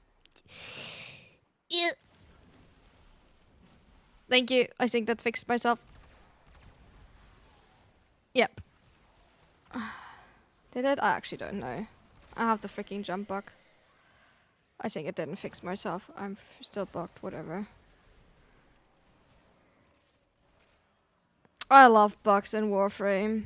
Yeah. Thank you. I think that fixed myself. Yep. Did it? I actually don't know. I have the freaking jump bug. I think it didn't fix myself. I'm still bugged. Whatever. I love bugs in Warframe.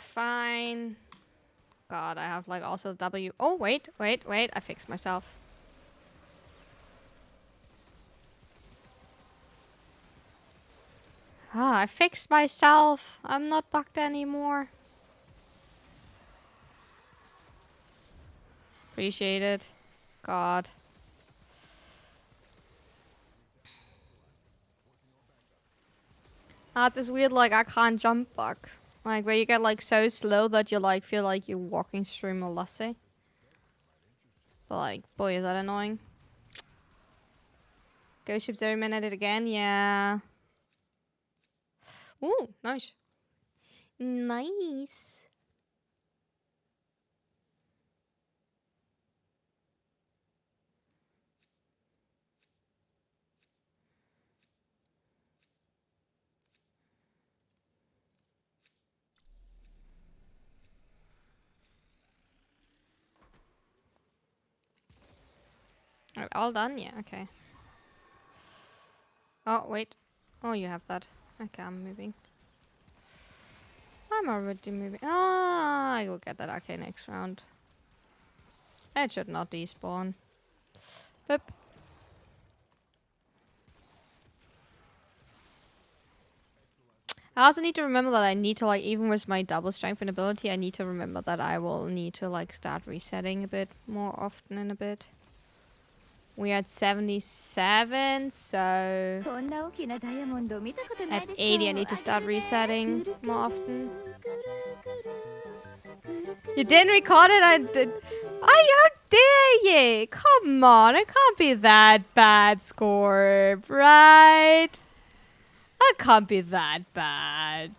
Fine. God, I have like also W. Oh, wait. I fixed myself. Ah, I fixed myself. I'm not bugged anymore. Appreciate it. God. I had this weird, like, I can't jump bug. Like, where you get, like, so slow that you, like, feel like you're walking through molasses. But, like, boy, is that annoying. Ghost ships every minute again? Yeah. Ooh, nice. Nice. Alright, all done? Yeah, okay. Oh, wait. Oh, you have that. Okay, I'm moving. I'm already moving. Ah, I will get that. Okay, next round. It should not despawn. Boop. I also need to remember that I need to, like, even with my double strength and ability, I need to remember that I will need to, like, start resetting a bit more often in a bit. We're at 77, so at 80 I need to start resetting more often. You didn't record it? I did. How dare you? Come on, it can't be that bad, Scorp, right? That can't be that bad.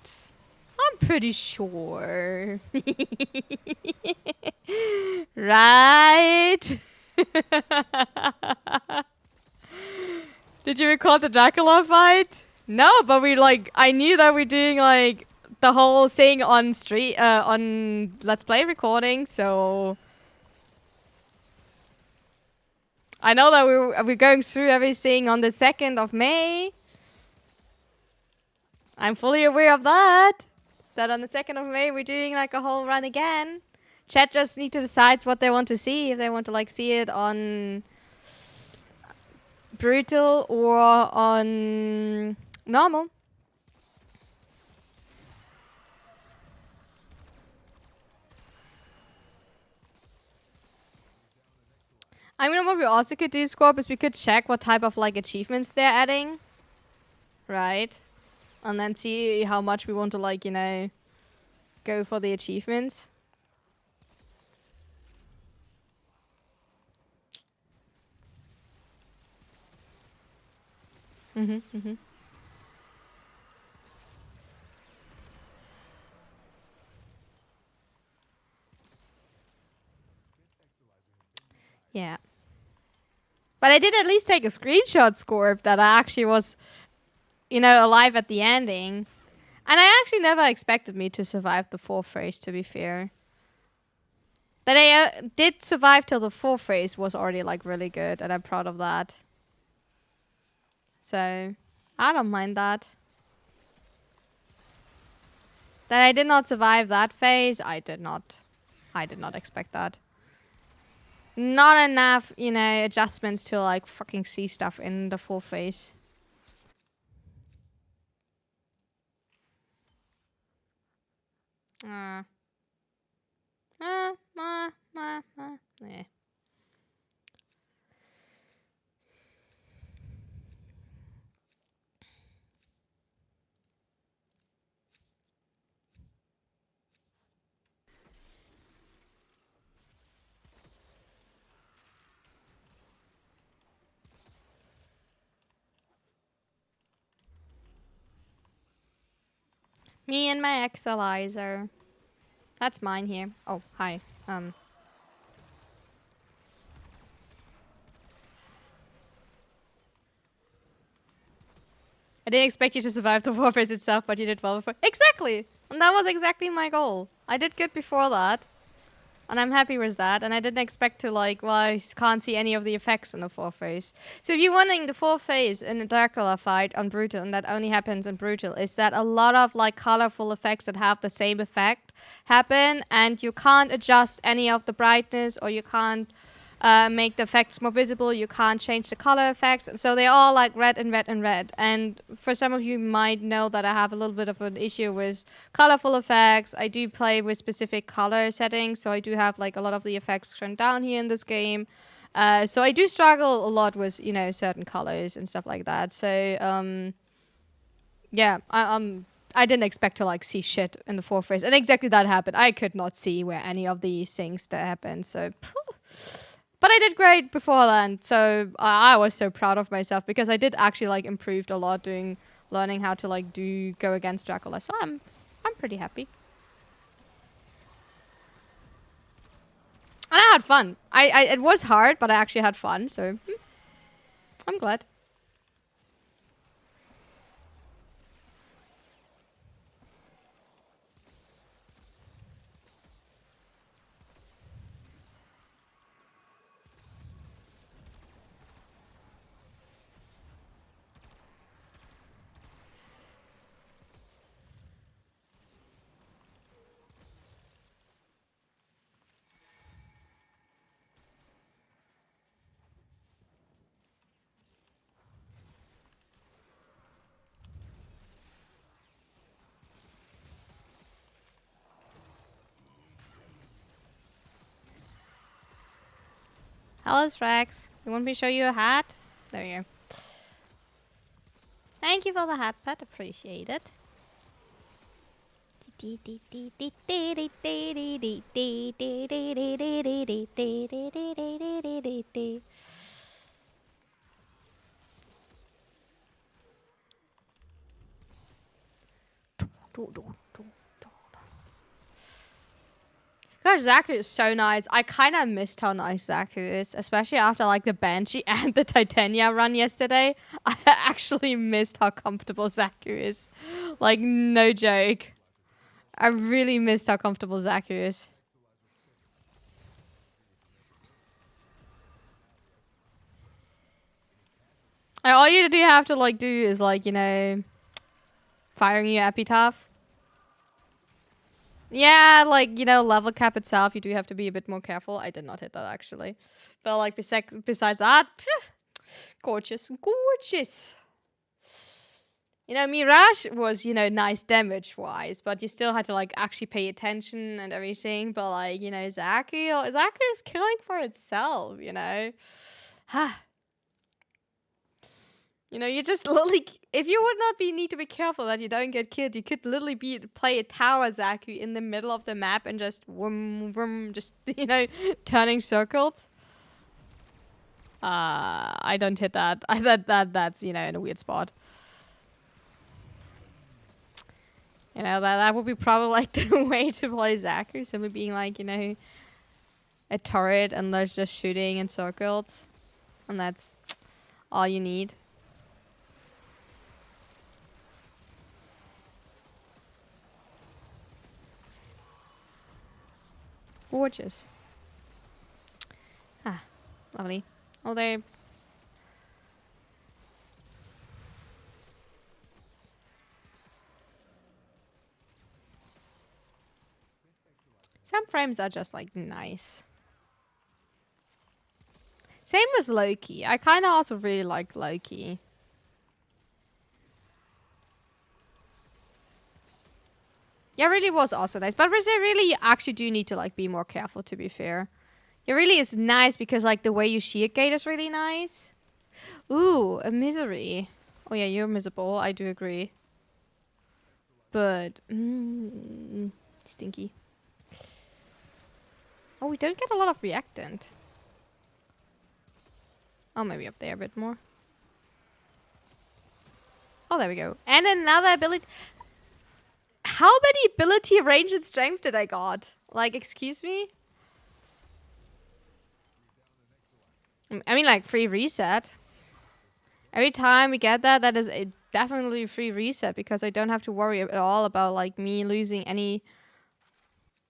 I'm pretty sure. Right? Did you record the Dracula fight? No, but we, like, I knew that we're doing, like, the whole thing on on Let's Play recording, so I know that we're going through everything on the 2nd of May. I'm fully aware of that. That on the 2nd of May we're doing, like, a whole run again. Chat just need to decide what they want to see. If they want to, like, see it on brutal or on normal. I mean, what we also could do, Scorp, is we could check what type of, like, achievements they're adding. Right? And then see how much we want to, like, you know, go for the achievements. Yeah. But I did at least take a screenshot, Scorp, that I actually was, you know, alive at the ending. And I actually never expected me to survive the 4th phase, to be fair. That I did survive till the 4th phase was already, like, really good, and I'm proud of that. So, I don't mind that. That I did not survive that phase, I did not expect that. Not enough, you know, adjustments to, like, fucking see stuff in the 4th phase. Yeah. Me and my Exalizer. That's mine here. Oh, hi. I didn't expect you to survive the 4th phase itself, but you did well before. Exactly! And that was exactly my goal. I did good before that. And I'm happy with that. And I didn't expect to, like, well, I can't see any of the effects in the 4th phase. So if you're wondering, the 4th phase in the Dracula fight on Brutal, and that only happens in Brutal, is that a lot of, like, colorful effects that have the same effect happen. And you can't adjust any of the brightness, or you can't make the effects more visible. You can't change the color effects. So they're all like red and red and red. And for some of you might know that I have a little bit of an issue with colorful effects. I do play with specific color settings. So I do have like a lot of the effects turned down here in this game. So I do struggle a lot with, you know, certain colors and stuff like that. So, yeah, I didn't expect to like see shit in the fourth phase. And exactly that happened. I could not see where any of these things that happened. So, but I did great before then, so I was so proud of myself because I did actually like improved a lot learning how to like go against Dracula. So I'm pretty happy. And I had fun. It was hard, but I actually had fun. So I'm glad. Hello, Strax. You want me to show you a hat? There you go. Thank you for the hat, pet. Appreciate it. Gosh, Xaku is so nice. I kind of missed how nice Xaku is, especially after like the Banshee and the Titania run yesterday. I actually missed how comfortable Xaku is. Like, no joke. I really missed how comfortable Xaku is. And all you do have to like do is like, you know, firing your epitaph. Yeah, like, you know, level cap itself, you do have to be a bit more careful. I did not hit that, actually. But, like, besides that, gorgeous, gorgeous. You know, Mirage was, you know, nice damage-wise, but you still had to, like, actually pay attention and everything. But, like, you know, Xaku is killing for itself, you know? You know, you just literally, if you would not need to be careful that you don't get killed, you could literally play a tower Xaku in the middle of the map and just vroom, vroom, just, you know, turning circles. I don't hit that. That's, you know, in a weird spot. You know, that would be probably like the way to play Xaku, simply being like, you know, a turret and there's just shooting in circles. And that's all you need. Gorgeous. Ah, lovely. Although, some frames are just like nice. Same with Loki. I kind of also really like Loki. Yeah, really was also nice. But really, you actually do need to like be more careful, to be fair. It really is nice because like the way you shield gate is really nice. Ooh, a misery. Oh yeah, you're miserable. I do agree. But stinky. Oh, we don't get a lot of reactant. Oh, maybe up there a bit more. Oh, there we go. And another ability. How many ability, range, and strength did I got? Like, excuse me? I mean, like, free reset. Every time we get that, that is a definitely free reset because I don't have to worry at all about, like, me losing any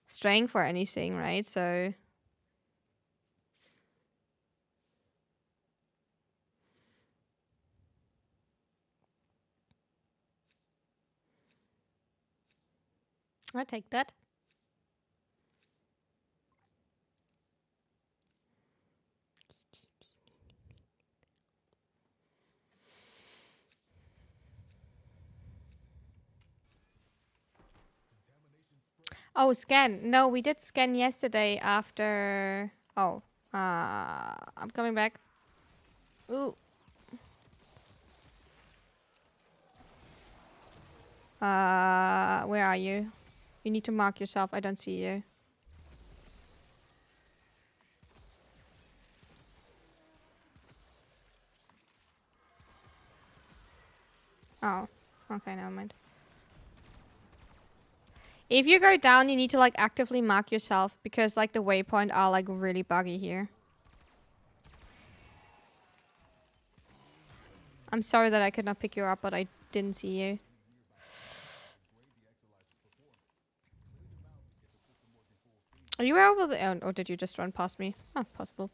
strength or anything, right? So... I take that. Oh, scan. No, we did scan yesterday after... Oh. I'm coming back. Ooh. Where are you? You need to mark yourself. I don't see you. Oh. Okay, never mind. If you go down, you need to like actively mark yourself because like the waypoint are like really buggy here. I'm sorry that I could not pick you up, but I didn't see you. Are you over the... Oh, or did you just run past me? Oh, possible.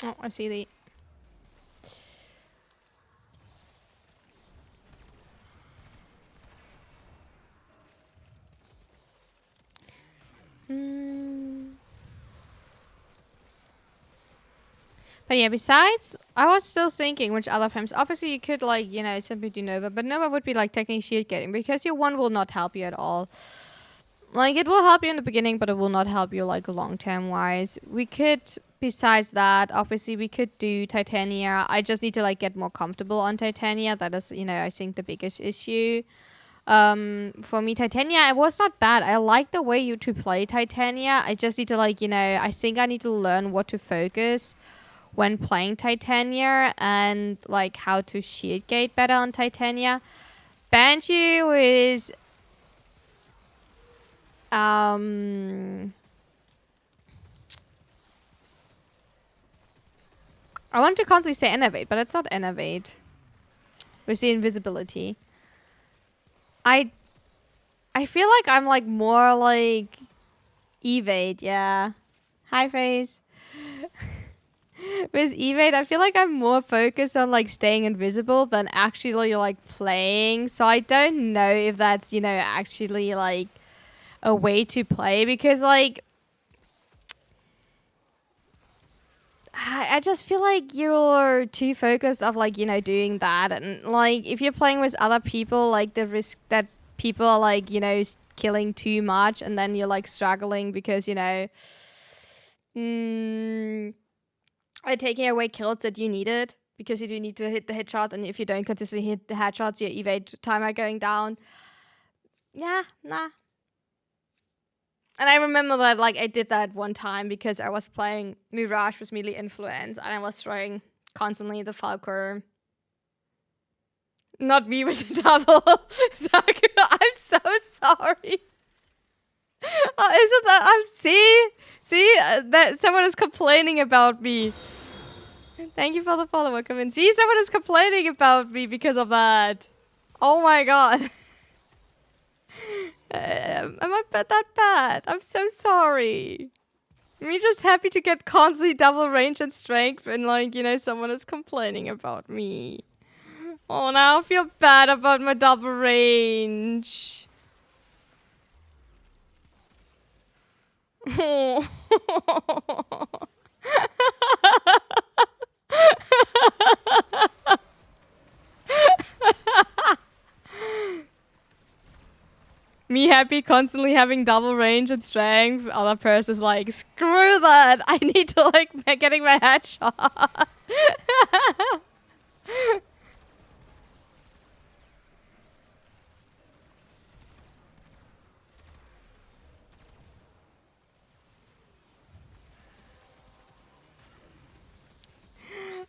Oh, I see the... But yeah, besides, I was still thinking which other frames. Obviously, you could, like, you know, simply do Nova. But Nova would be, like, technically shield getting. Because your one will not help you at all. Like, it will help you in the beginning, but it will not help you, like, long-term wise. We could, besides that, obviously, we could do Titania. I just need to, like, get more comfortable on Titania. That is, you know, I think the biggest issue. For me, Titania, it was not bad. I like the way you to play Titania. I just need to, like, you know, I think I need to learn what to focus when playing Titania and like how to shield gate better on Titania. Banshee is I want to constantly say innovate, but it's not innovate. We see invisibility. I feel like I'm like more like evade, yeah. Hi face. With evade, I feel like I'm more focused on like staying invisible than actually like playing. So I don't know if that's, you know, actually like a way to play because like I just feel like you're too focused of like, you know, doing that. And like if you're playing with other people, like the risk that people are like, you know, killing too much and then you're like struggling because, you know, are taking away kills that you needed because you do need to hit the headshot, and if you don't consistently hit the headshots, your evade time are going down. Yeah, nah. And I remember that like I did that one time because I was playing Mirage with melee influence and I was throwing constantly the Falcor. Not me with the double. Xaku, I'm so sorry. Isn't that I'm see that someone is complaining about me. Thank you for the follow, Kevin. See, someone is complaining about me because of that. Oh my god. Am I that bad? I'm so sorry. I'm just happy to get constantly double range and strength and like, you know, someone is complaining about me. Oh, now I feel bad about my double range. Oh. Me happy constantly having double range and strength. Other person's like, screw that. I need to like getting my headshot.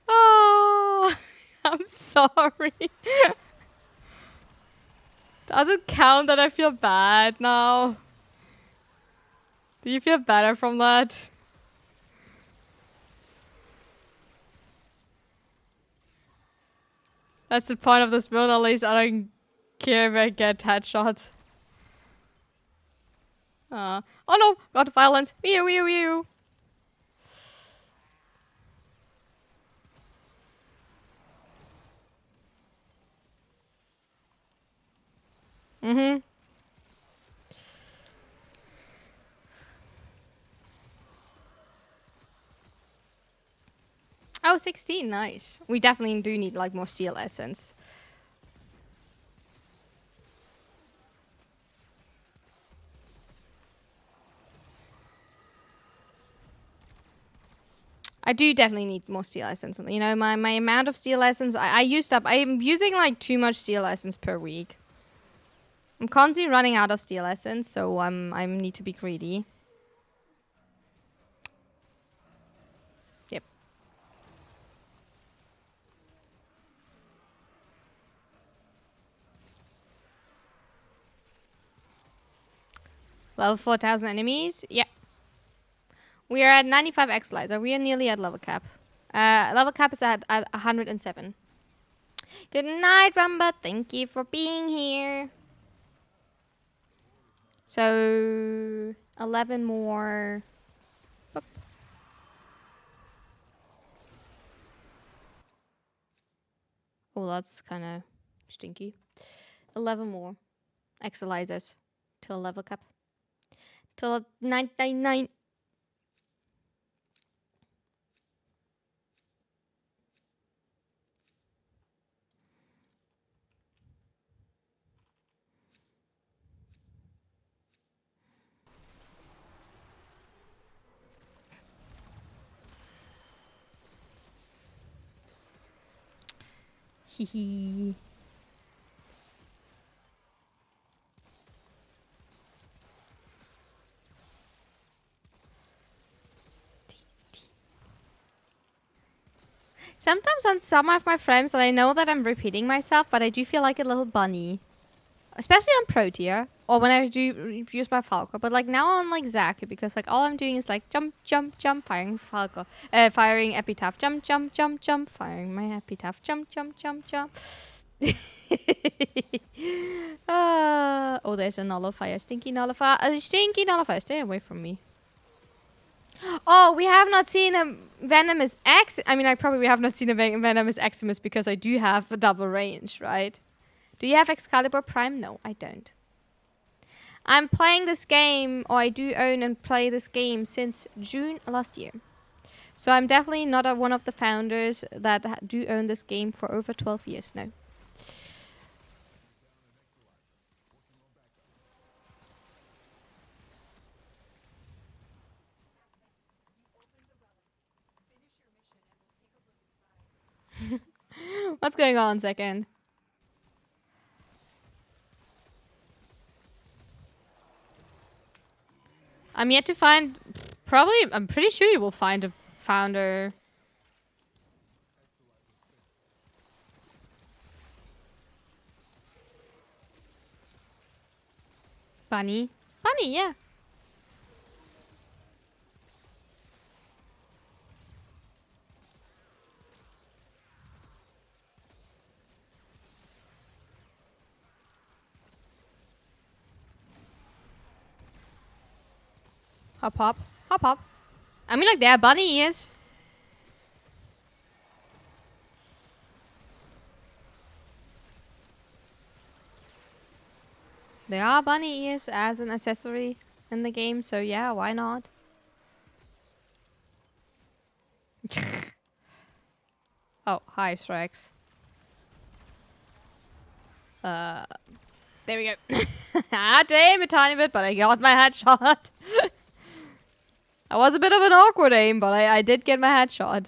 Oh, I'm sorry. Does it count that I feel bad now? Do you feel better from that? That's the point of this build, at least I don't care if I get headshots. Oh no, got violence. Meow, meow, meow. Mm-hmm. Oh, 16, nice. We definitely do need like more steel essence. I do definitely need more steel essence. You know, my amount of steel essence, I used up. I'm using like too much steel essence per week. I'm constantly running out of steel essence, so I need to be greedy. Yep. Level 4,000 enemies. Yeah. We are at 95 Xlizer. We are nearly at level cap. Level cap is at 107. Good night, Rumba. Thank you for being here. So 11 more. Boop. Oh, that's kind of stinky. 11 more Xlizers till level cap. Till 999. Hehe. Sometimes on some of my frames, and I know that I'm repeating myself, but I do feel like a little bunny. Especially on Pro tier, or when I do use my Falco. But like now on like Xaku, because like all I'm doing is like jump, jump, jump, firing Falco. Firing Epitaph, jump, jump, jump, jump, firing my Epitaph, jump, jump, jump, jump. Oh, there's a nullifier. Stinky nullifier. Stinky nullifier. Stay away from me. Oh, we have not seen a Venomous X. I mean, we have not seen a Venomous Eximus because I do have a double range, right? Do you have Excalibur Prime? No, I don't. I'm playing this game, or I do own and play this game since June last year. So I'm definitely not one of the founders that do own this game for over 12 years now. What's going on, second? I'm yet to find... I'm pretty sure you will find a founder. Bunny? Bunny, yeah. Hop, hop. Hop, hop. I mean, like, they are bunny ears. There are bunny ears as an accessory in the game, so yeah, why not? Oh, hi, Strax. There we go. I had to aim a tiny bit, but I got my headshot. That was a bit of an awkward aim, but I did get my headshot.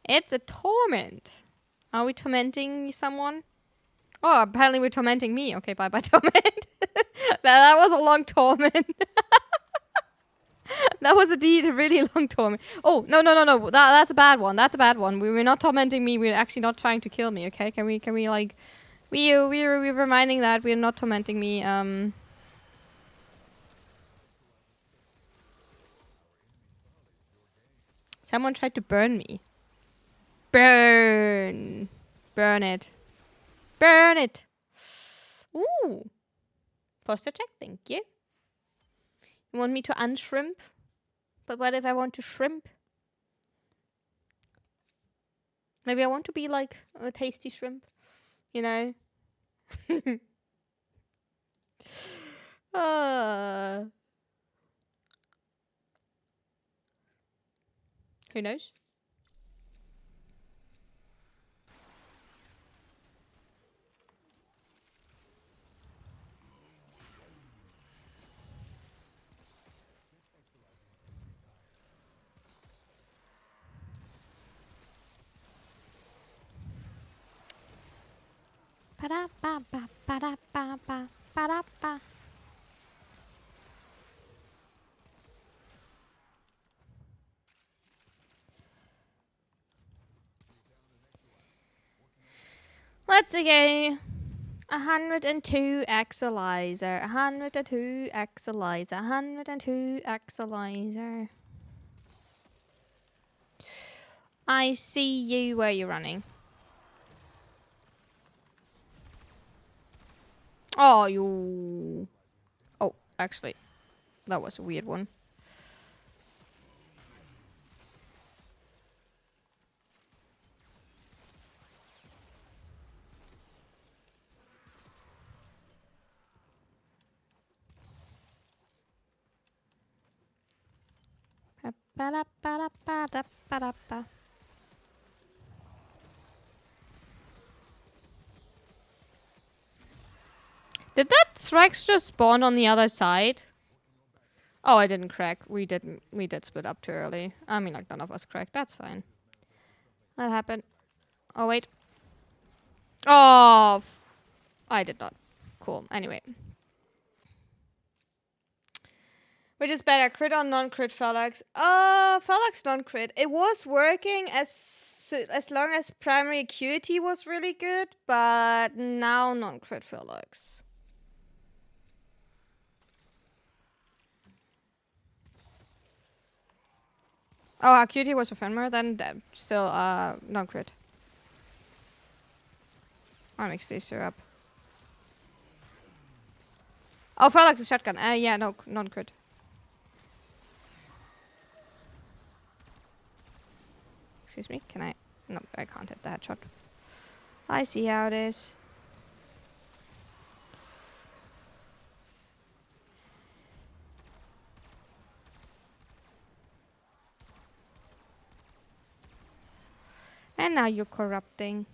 It's a torment. Are we tormenting someone? Oh, apparently we're tormenting me. Okay, bye-bye, torment. that was a long torment. That was indeed a really long torment. Oh, no. That's a bad one. That's a bad one. We were not tormenting me. We're actually not trying to kill me, okay? Can we like... We're reminding that we're not tormenting me. Someone tried to burn me. Burn. Burn it. Burn it. Ooh. Poster check, thank you. You want me to unshrimp? But what if I want to shrimp? Maybe I want to be like a tasty shrimp, you know? Who knows? Ba-da-ba-ba, ba-da-ba-ba, ba-da-ba. Let's go. 102 Axelizer. 102 Axelizer. 102 Axelizer. I see you where you're running. Oh, you. Oh, actually, that was a weird one. Ba-da-ba-da-ba-da-ba-da-ba. Did that Thrax just spawn on the other side? Oh, I didn't crack. We didn't. We did split up too early. I mean, like, none of us cracked. That's fine. That happened. Oh, wait. Oh, I did not. Cool. Anyway. Which is better, crit or non-crit Phalanx? Phalanx non-crit. It was working as long as primary acuity was really good, but now non-crit Phalanx. Oh, acuity was ephemeral, then still non-crit. I'll mix these two up. Oh, Phalanx is shotgun. Yeah, no, non-crit. Excuse me, can I? No, I can't hit the headshot. I see how it is. And now you're corrupting.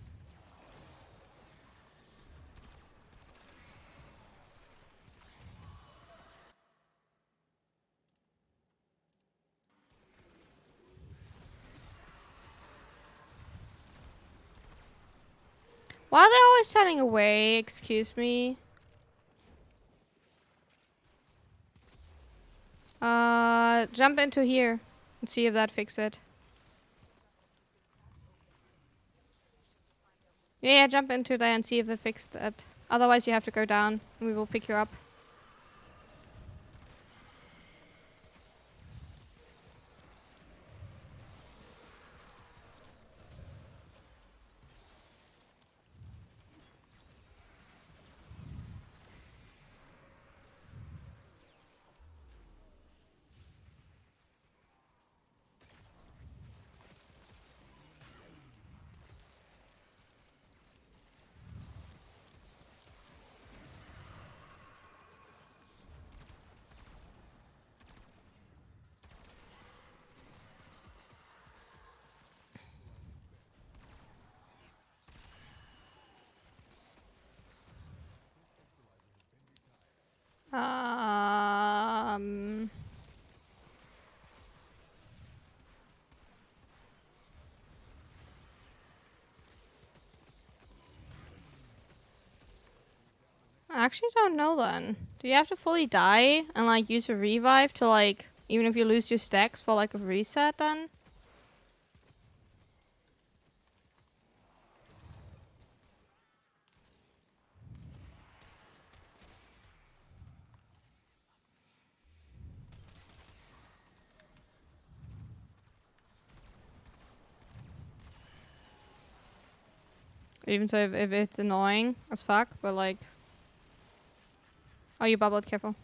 Why are they always turning away? Excuse me. Jump into here and see if that fixes it. Yeah, jump into there and see if it fixed it. Otherwise, you have to go down and we will pick you up. I actually don't know then. Do you have to fully die and like use a revive to like, even if you lose your stacks for like a reset then? Even so if it's annoying as fuck, but like... Oh, you bubbled, careful.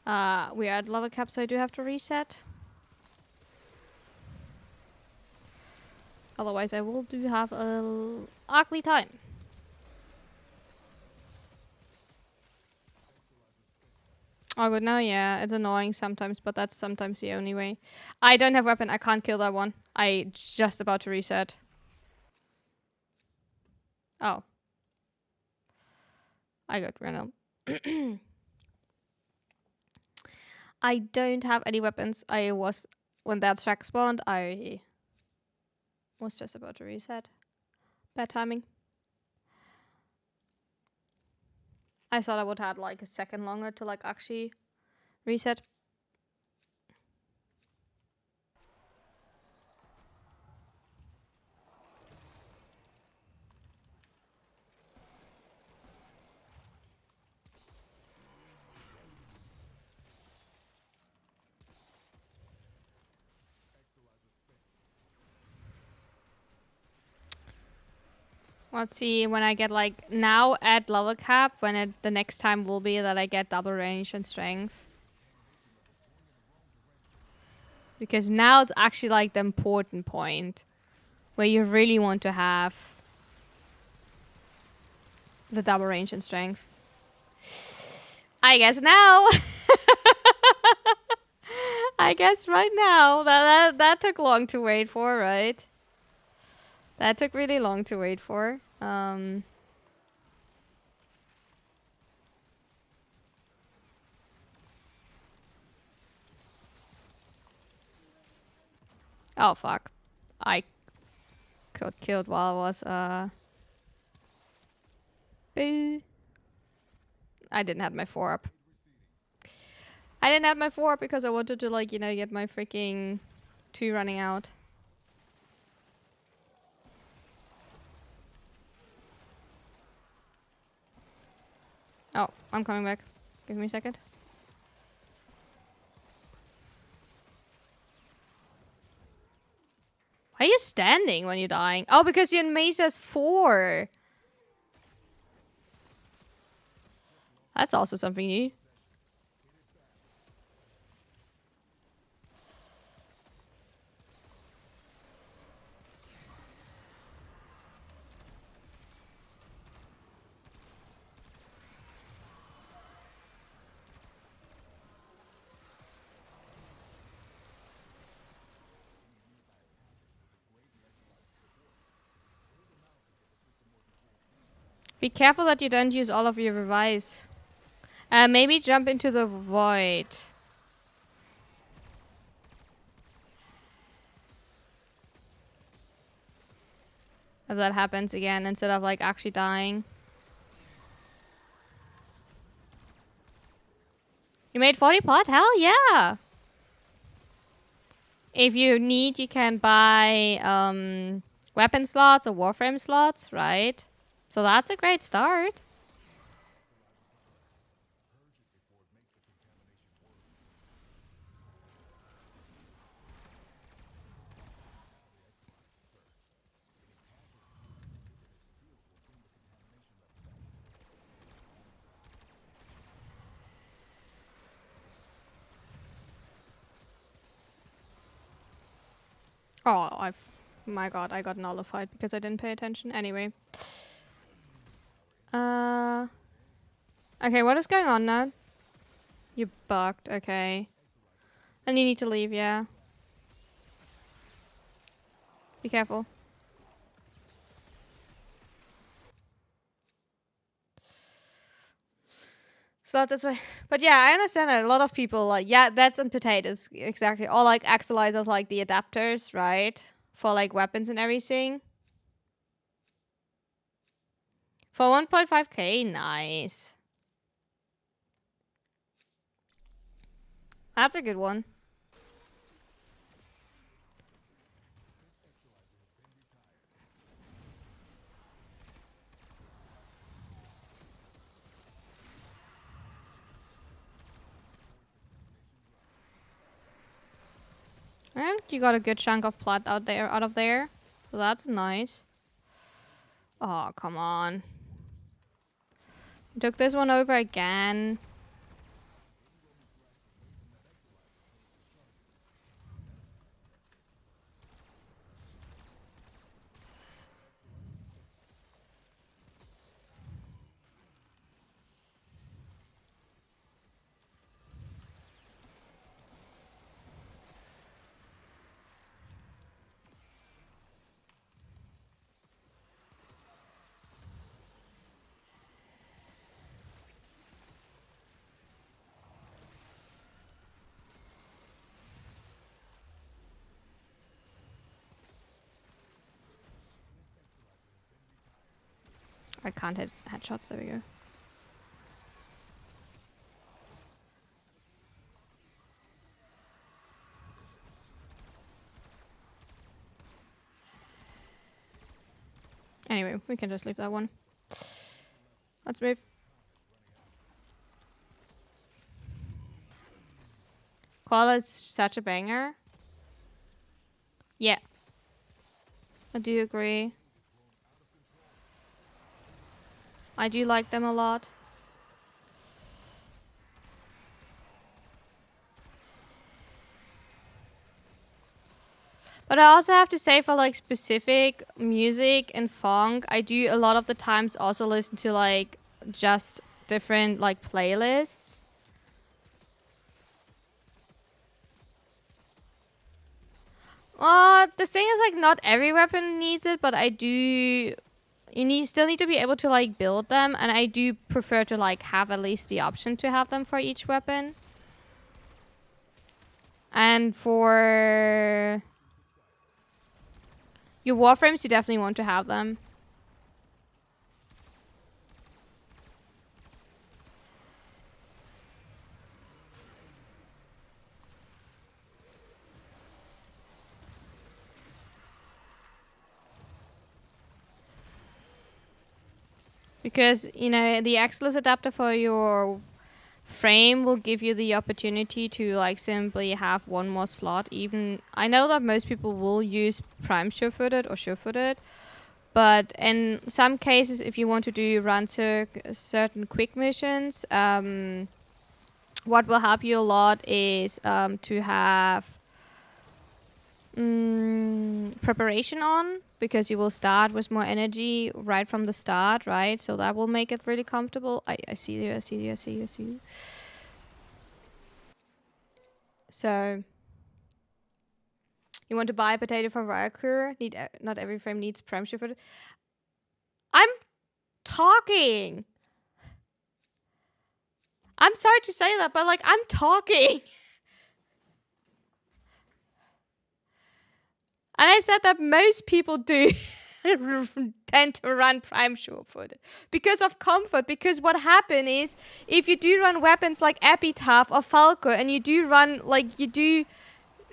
We're at level cap, so I do have to reset. Otherwise, I will do have a ugly time. Oh, good. No, yeah, it's annoying sometimes, but that's sometimes the only way. I don't have weapon. I can't kill that one. I just about to reset. Oh. I got random. I don't have any weapons. When that track spawned, I was just about to reset. Bad timing. I thought I would have like a second longer to like actually reset. Let's see when I get like now at level cap, when the next time will be that I get double range and strength. Because now it's actually like the important point where you really want to have the double range and strength. I guess now. I guess right now. That took long to wait for, right? That took really long to wait for. Oh fuck. I got killed while I was boo. I didn't have my 4 up. I didn't have my 4 up because I wanted to like, get my freaking 2 running out. Oh, I'm coming back. Give me a second. Why are you standing when you're dying? Oh, because your mace has 4. That's also something new. Be careful that you don't use all of your revives. Maybe jump into the void. If that happens again, instead of like actually dying. You made 40 pot? Hell yeah! If you need, you can buy weapon slots or Warframe slots, right? So that's a great start. Oh, my god, I got nullified because I didn't pay attention. Anyway. Okay, what is going on now? You bugged, okay. And you need to leave, yeah. Be careful. So that's why. But yeah, I understand that a lot of people like, yeah, that's in potatoes, exactly. Or like actualizers, like the adapters, right? For like weapons and everything. For 1.5k, nice. That's a good one. And you got a good chunk of plot out of there. So that's nice. Oh, come on. Took this one over again. I can't hit headshots. There we go. Anyway, we can just leave that one. Let's move. Koala is such a banger. Yeah. I do agree. I do like them a lot. But I also have to say, for like specific music and funk, I do a lot of the times also listen to like just different like playlists. The thing is, like, not every weapon needs it, but I do. Still need to be able to like build them, and I do prefer to like have at least the option to have them for each weapon. And for your Warframes, you definitely want to have them. Because, you know, the Exilus adapter for your frame will give you the opportunity to like simply have one more slot. Even I know that most people will use prime sure-footed or sure-footed, but in some cases, if you want to run certain quick missions, what will help you a lot is to have preparation on, because you will start with more energy right from the start, right? So that will make it really comfortable. I see you, I see you, I see you, I see you. So you want to buy a potato from Valkyr? Not every frame needs prime shift. I'm talking. I'm sorry to say that, but like I'm talking. And I said that most people do tend to run prime sure-footed because of comfort. Because what happens is, if you do run weapons like Epitaph or Falco, and you do run, like, you do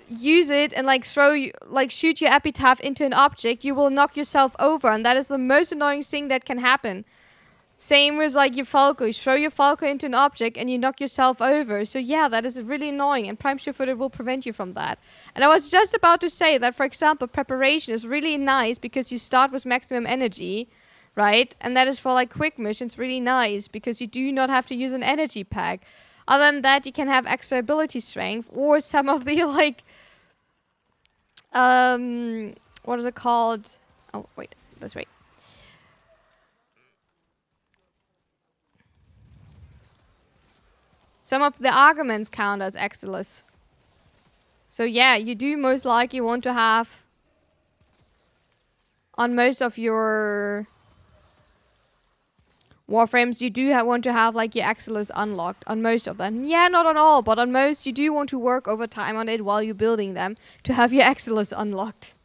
use it and like shoot your Epitaph into an object, you will knock yourself over, and that is the most annoying thing that can happen. Same with like your Falco. You throw your Falco into an object and you knock yourself over. So yeah, that is really annoying, and prime sure-footed will prevent you from that. And I was just about to say that, for example, preparation is really nice because you start with maximum energy, right? And that is for like quick missions really nice because you do not have to use an energy pack. Other than that, you can have extra ability strength, or some of the like what is it called? Oh wait, this way. Some of the arguments count as Exilus. So yeah, you do most likely want to have on most of your Warframes, you do want to have like your Exilus unlocked on most of them. Yeah, not on all, but on most you do want to work overtime on it while you're building them to have your Exilus unlocked.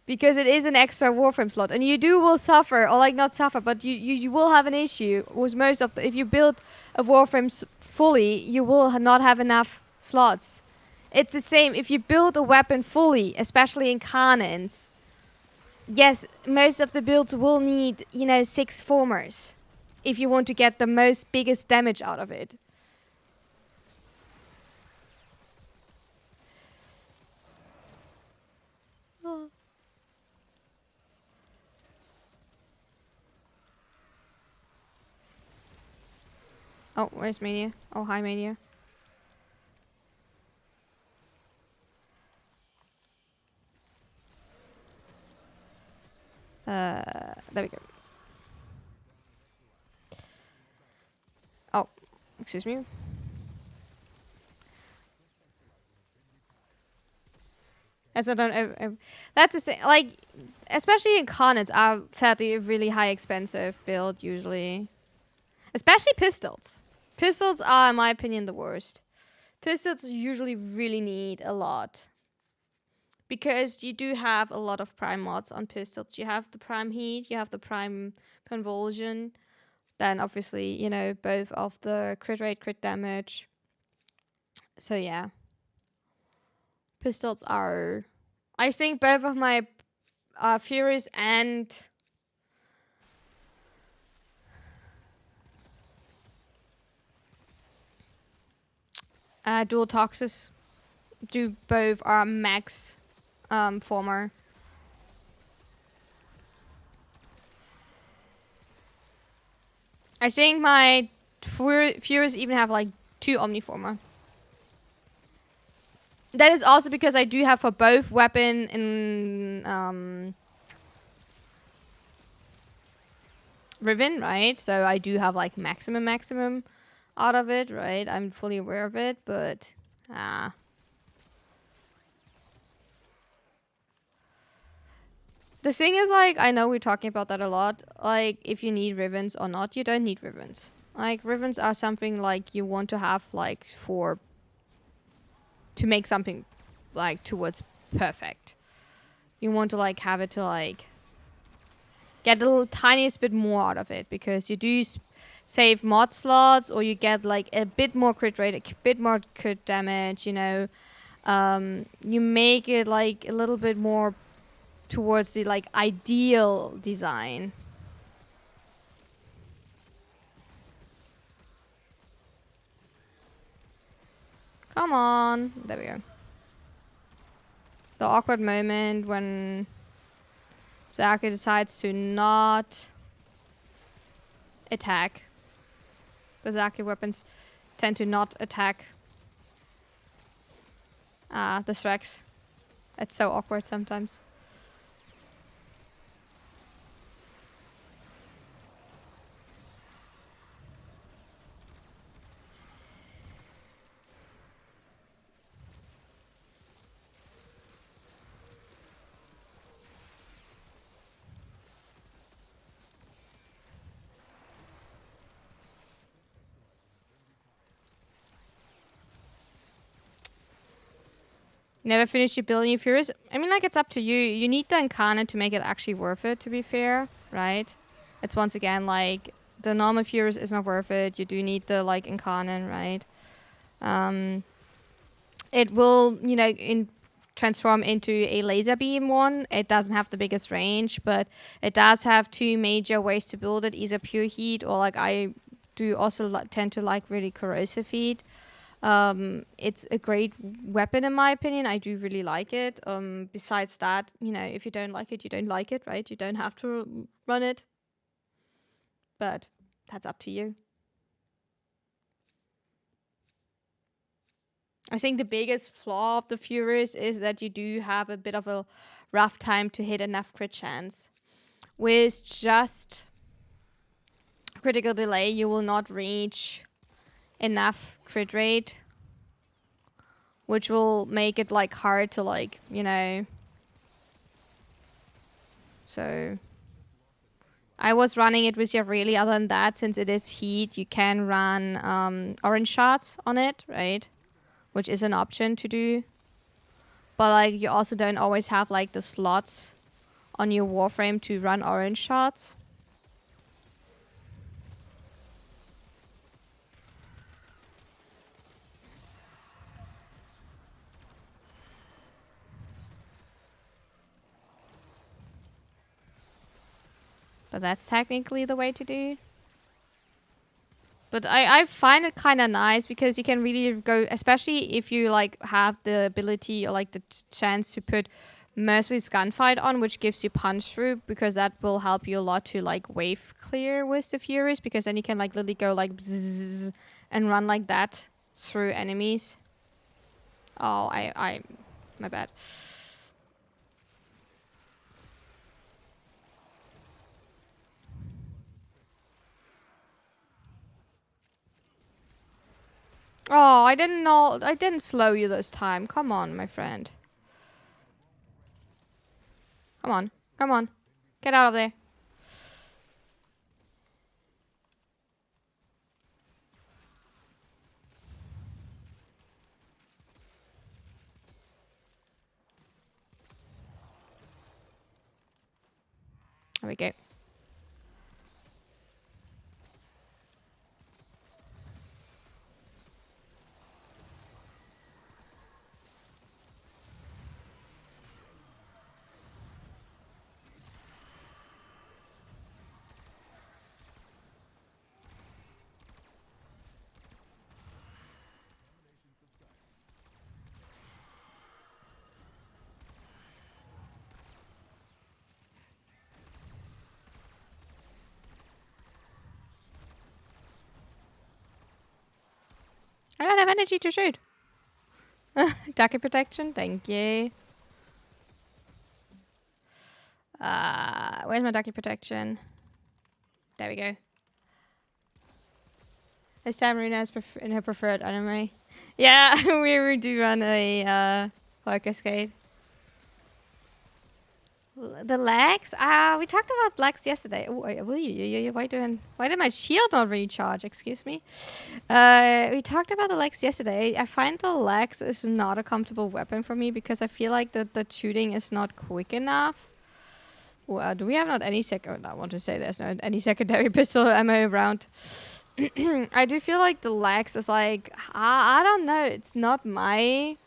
Because it is an extra Warframe slot, and you will suffer, or like not suffer, but you will have an issue with most of if you build a Warframe fully, you will not have enough slots. It's the same if you build a weapon fully, especially in canons. Yes, most of the builds will need, 6 formers if you want to get the biggest damage out of it. Oh, where's Mania? Oh, hi, Mania. There we go. Oh, excuse me. That's the same. Like, especially in cons, are sadly a really high expensive build usually. Especially pistols. Pistols are, in my opinion, the worst. Pistols usually really need a lot. Because you do have a lot of prime mods on pistols. You have the prime heat, you have the prime convulsion. Then obviously, you know, both of the crit rate, crit damage. So yeah. Pistols are... I think both of my Furies and... dual Toxis do both are max former. I think my Furies even have like 2 Omniformer. That is also because I do have for both weapon and Riven, right? So I do have like maximum out of it, right? I'm fully aware of it, but the thing is, like, I know we're talking about that a lot. Like, if you need Rivens or not, you don't need Rivens. Like, Rivens are something like you want to have like to make something like towards perfect. You want to like have it to like get a little tiniest bit more out of it, because you do save mod slots, or you get like a bit more crit rate, a bit more crit damage, you know. You make it like a little bit more towards the like ideal design. Come on. There we go. The awkward moment when Xaku decides to not attack. The Xaku weapons tend to not attack the Threx. It's so awkward sometimes. Never finish your building your Furies. I mean, like, it's up to you. You need the Incarnate to make it actually worth it, to be fair, right? It's once again, like, the normal Furies is not worth it. You do need the, like, Incarnate, right? It will, you know, transform into a laser beam one. It doesn't have the biggest range, but it does have 2 major ways to build it. Either pure heat, or, like, I do also tend to like really corrosive heat. It's a great weapon in my opinion. I do really like it. Besides that, you know, if you don't like it, you don't like it, right? You don't have to run it. But that's up to you. I think the biggest flaw of the Furies is that you do have a bit of a rough time to hit enough crit chance. With just critical delay, you will not reach enough crit rate, which will make it like hard to like, you know. So I was running it with Yavrili. Other than that, since it is heat, you can run orange shots on it, right? Which is an option to do. But like, you also don't always have like the slots on your Warframe to run orange shots. But that's technically the way to do. But I find it kind of nice, because you can really go, especially if you like have the ability or like the chance to put Merciless Gunfight on, which gives you punch through, because that will help you a lot to like wave clear with the Furies, because then you can like literally go like bzzz and run like that through enemies. Oh, my bad. Oh, I didn't know. I didn't slow you this time. Come on, my friend. Come on. Come on. Get out of there. There we go. I don't have energy to shoot. Ducky protection, thank you. Where's my ducky protection? There we go. This time Runa is in her preferred anime. Yeah, we do run a Cascade. The legs? We talked about legs yesterday. Oh, why did my shield not recharge? Excuse me. We talked about the legs yesterday. I find the legs is not a comfortable weapon for me because I feel like the shooting is not quick enough. Well, do we have not any I want to say there's not any secondary pistol ammo around. I do feel like the legs is like, I don't know. It's not my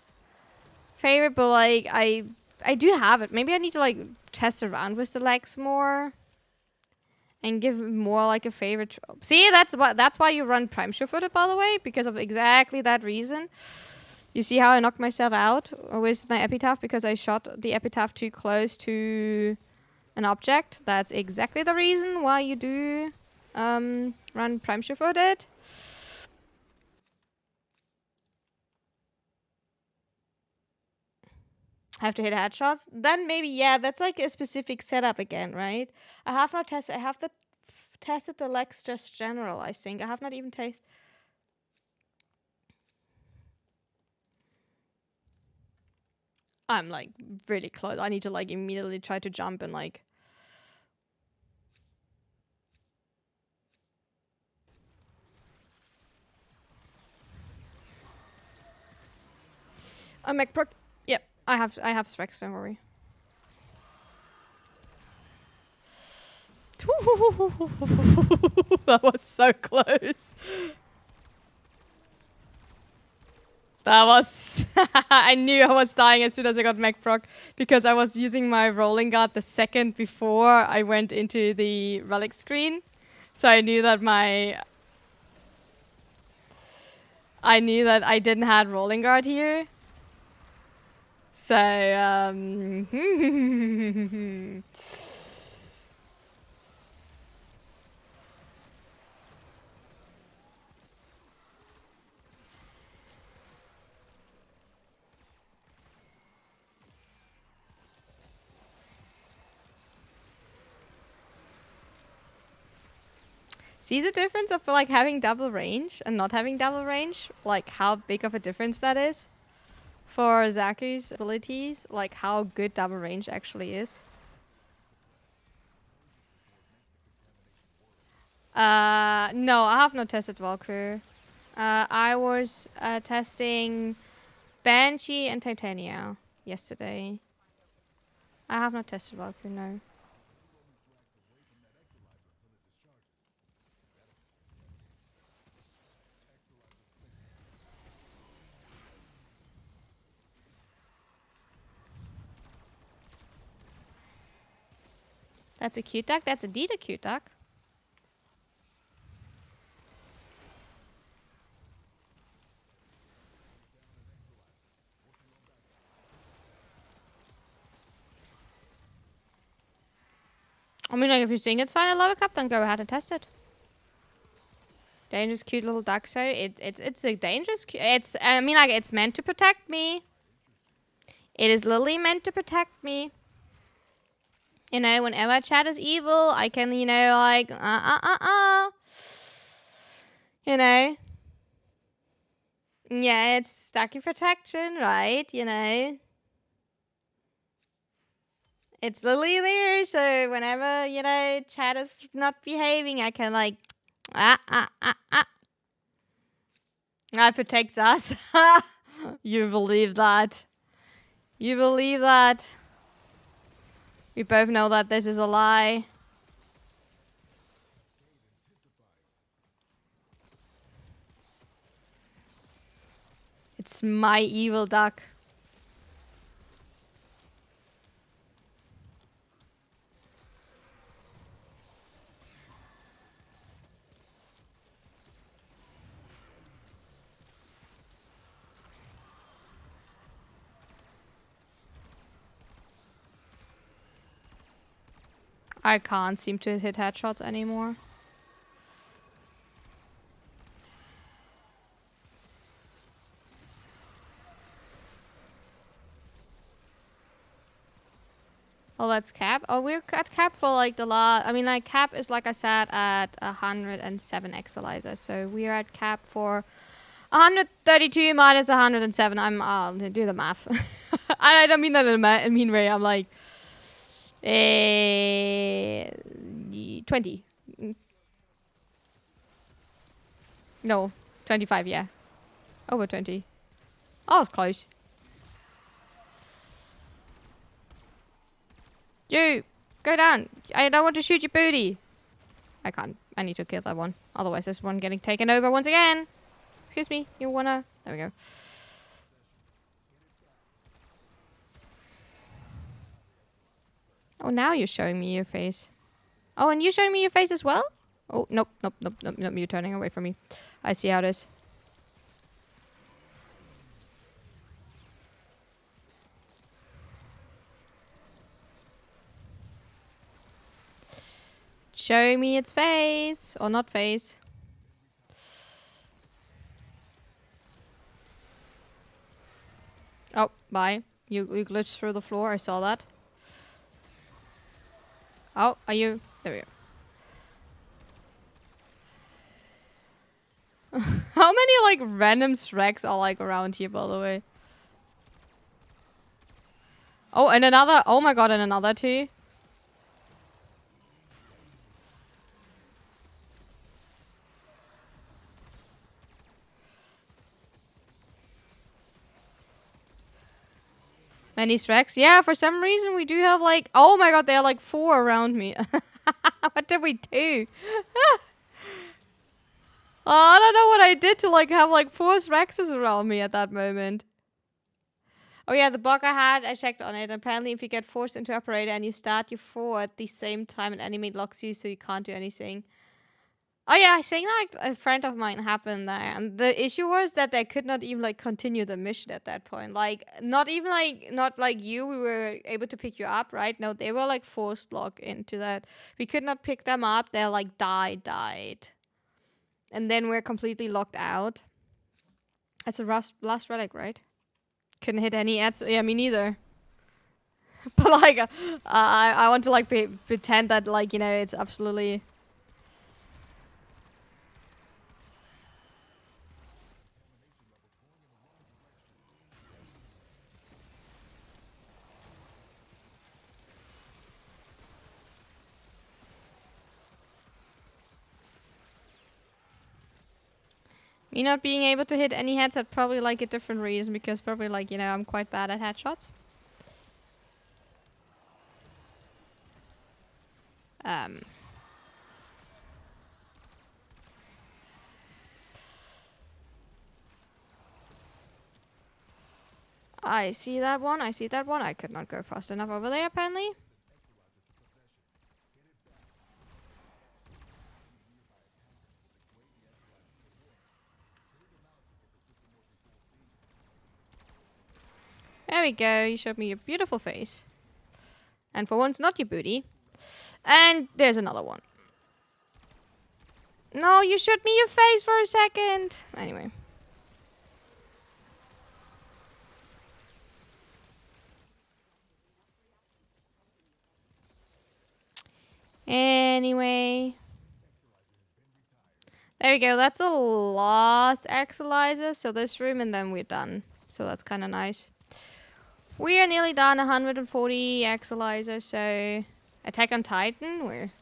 favorite, but like I do have it. Maybe I need to like test around with the legs more and give more like a favorite. See, that's why you run prime sure-footed, by the way, because of exactly that reason. You see how I knocked myself out with my epitaph because I shot the epitaph too close to an object. That's exactly the reason why you do run prime sure-footed. Have to hit headshots. Then maybe, yeah, that's like a specific setup again, right? I have not tested. I have tested the legs just general, I think. I have not even tasted. I'm like really close. I need to like immediately try to jump and like. I make proc. Yep, I have Strex, don't worry. That was so close. That was... I knew I was dying as soon as I got mech proc because I was using my rolling guard the second before I went into the relic screen. So I knew that I didn't have rolling guard here. So, see the difference of like having double range and not having double range? Like how big of a difference that is for Xaku's abilities? Like how good double range actually is? No, I have not tested Valkyrie. I was testing Banshee and Titania yesterday. I have not tested Valkyrie, no. That's a cute duck. That's indeed a cute duck. I mean, like, if you think it's fine at lower cup, then go ahead and test it. Dangerous, cute little duck. So it's a dangerous. It's I mean, like, it's meant to protect me. It is literally meant to protect me. You know, whenever chat is evil, I can, you know, like, you know. Yeah, it's ducky protection, right? You know. It's literally there, so whenever, you know, chat is not behaving, I can, like, That protects us. You believe that. You believe that. We both know that this is a lie. It's my evil duck. I can't seem to hit headshots anymore. Oh, that's cap. Oh, we're at cap for like the last. I mean, like cap is like I said at 107 exalyzer. So we are at cap for 132 minus 107. I'll do the math. I don't mean that in a mean way. I'm like 20. No, 25. Yeah, over 20. Oh, it's close. You go down. I don't want to shoot your booty. I can't. I need to kill that one. Otherwise, this one getting taken over once again. Excuse me. You wanna? There we go. Oh, now you're showing me your face. Oh, and you're showing me your face as well? Oh, nope, nope, nope, nope, nope. You're turning away from me. I see how it is. Show me its face. Or not face. Oh, bye. You glitched through the floor. I saw that. Oh, are you? There we go. How many, like, random Shreks are, like, around here, by the way? Oh, and another. Oh my god, and another two. Many Shreks? Yeah, for some reason we do have like... Oh my god, there are like 4 around me. What did we do? Oh, I don't know what I did to like have like 4 Shrexes around me at that moment. Oh yeah, the bug I had, I checked on it. Apparently if you get forced into operator and you start your 4 at the same time, an enemy locks you so you can't do anything. Oh yeah, I think like a friend of mine happened there, and the issue was that they could not even like continue the mission at that point. Like not even like not like you, we were able to pick you up, right? No, they were like forced locked into that. We could not pick them up. They're like died, and then we're completely locked out. That's a last relic, right? Couldn't hit any ads. Yeah, me neither. But like, I want to like pretend that like it's absolutely. Me not being able to hit any heads had probably like a different reason, because probably like, I'm quite bad at headshots. I see that one. I see that one. I could not go fast enough over there, apparently. There we go. You showed me your beautiful face. And for once, not your booty. And there's another one. No, you showed me your face for a second. Anyway. Anyway. There we go. That's the last Exalizer. So this room, and then we're done. So that's kind of nice. We are nearly done. 140 Exalizer. So Attack on Titan. We're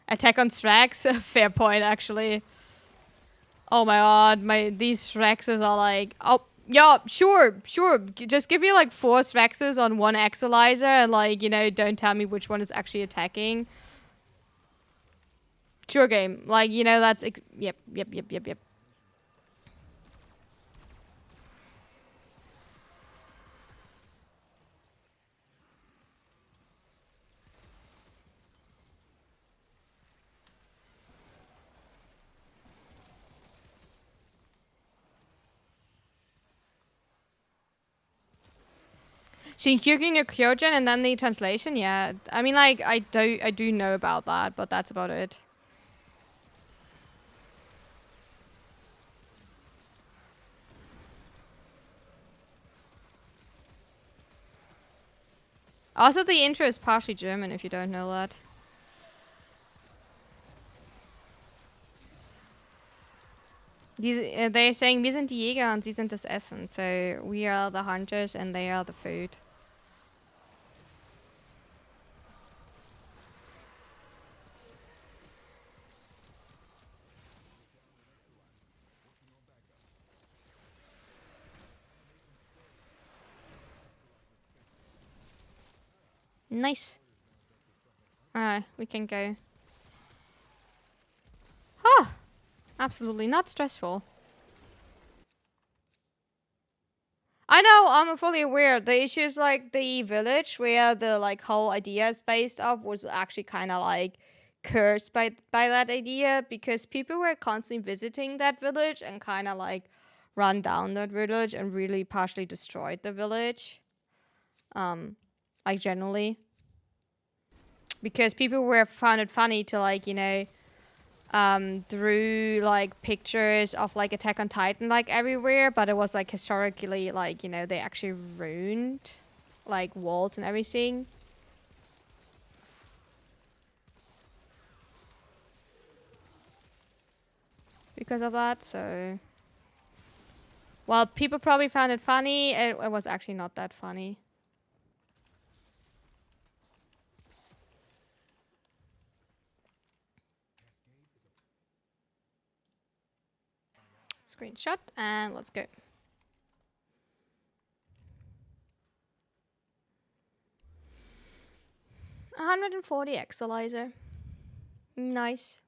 Attack on Strax. Fair point, actually. Oh my god. These Straxes are like... Oh, yeah, sure. Just give me like 4 Straxes on 1 Exalizer. And like, don't tell me which one is actually attacking. Sure game. Like, that's... Yep. Shinkyukin no Kyojin and then the translation, yeah. I mean, like, I do know about that, but that's about it. Also, the intro is partially German, if you don't know that. They're saying, wir sind die Jäger und sie sind das Essen. So, we are the hunters and they are the food. Nice. Alright, we can go. Huh! Absolutely not stressful. I know, I'm fully aware. The issue is like the village where the like whole idea is based off was actually kind of like cursed by that idea, because people were constantly visiting that village and kind of like run down that village and really partially destroyed the village. Like generally. Because people were found it funny to like, you know, drew like pictures of like Attack on Titan like everywhere, but it was like historically like, you know, they actually ruined like walls and everything. Because of that, so while people probably found it funny, it was actually not that funny. Screenshot and let's go. 140 exolizer. Nice.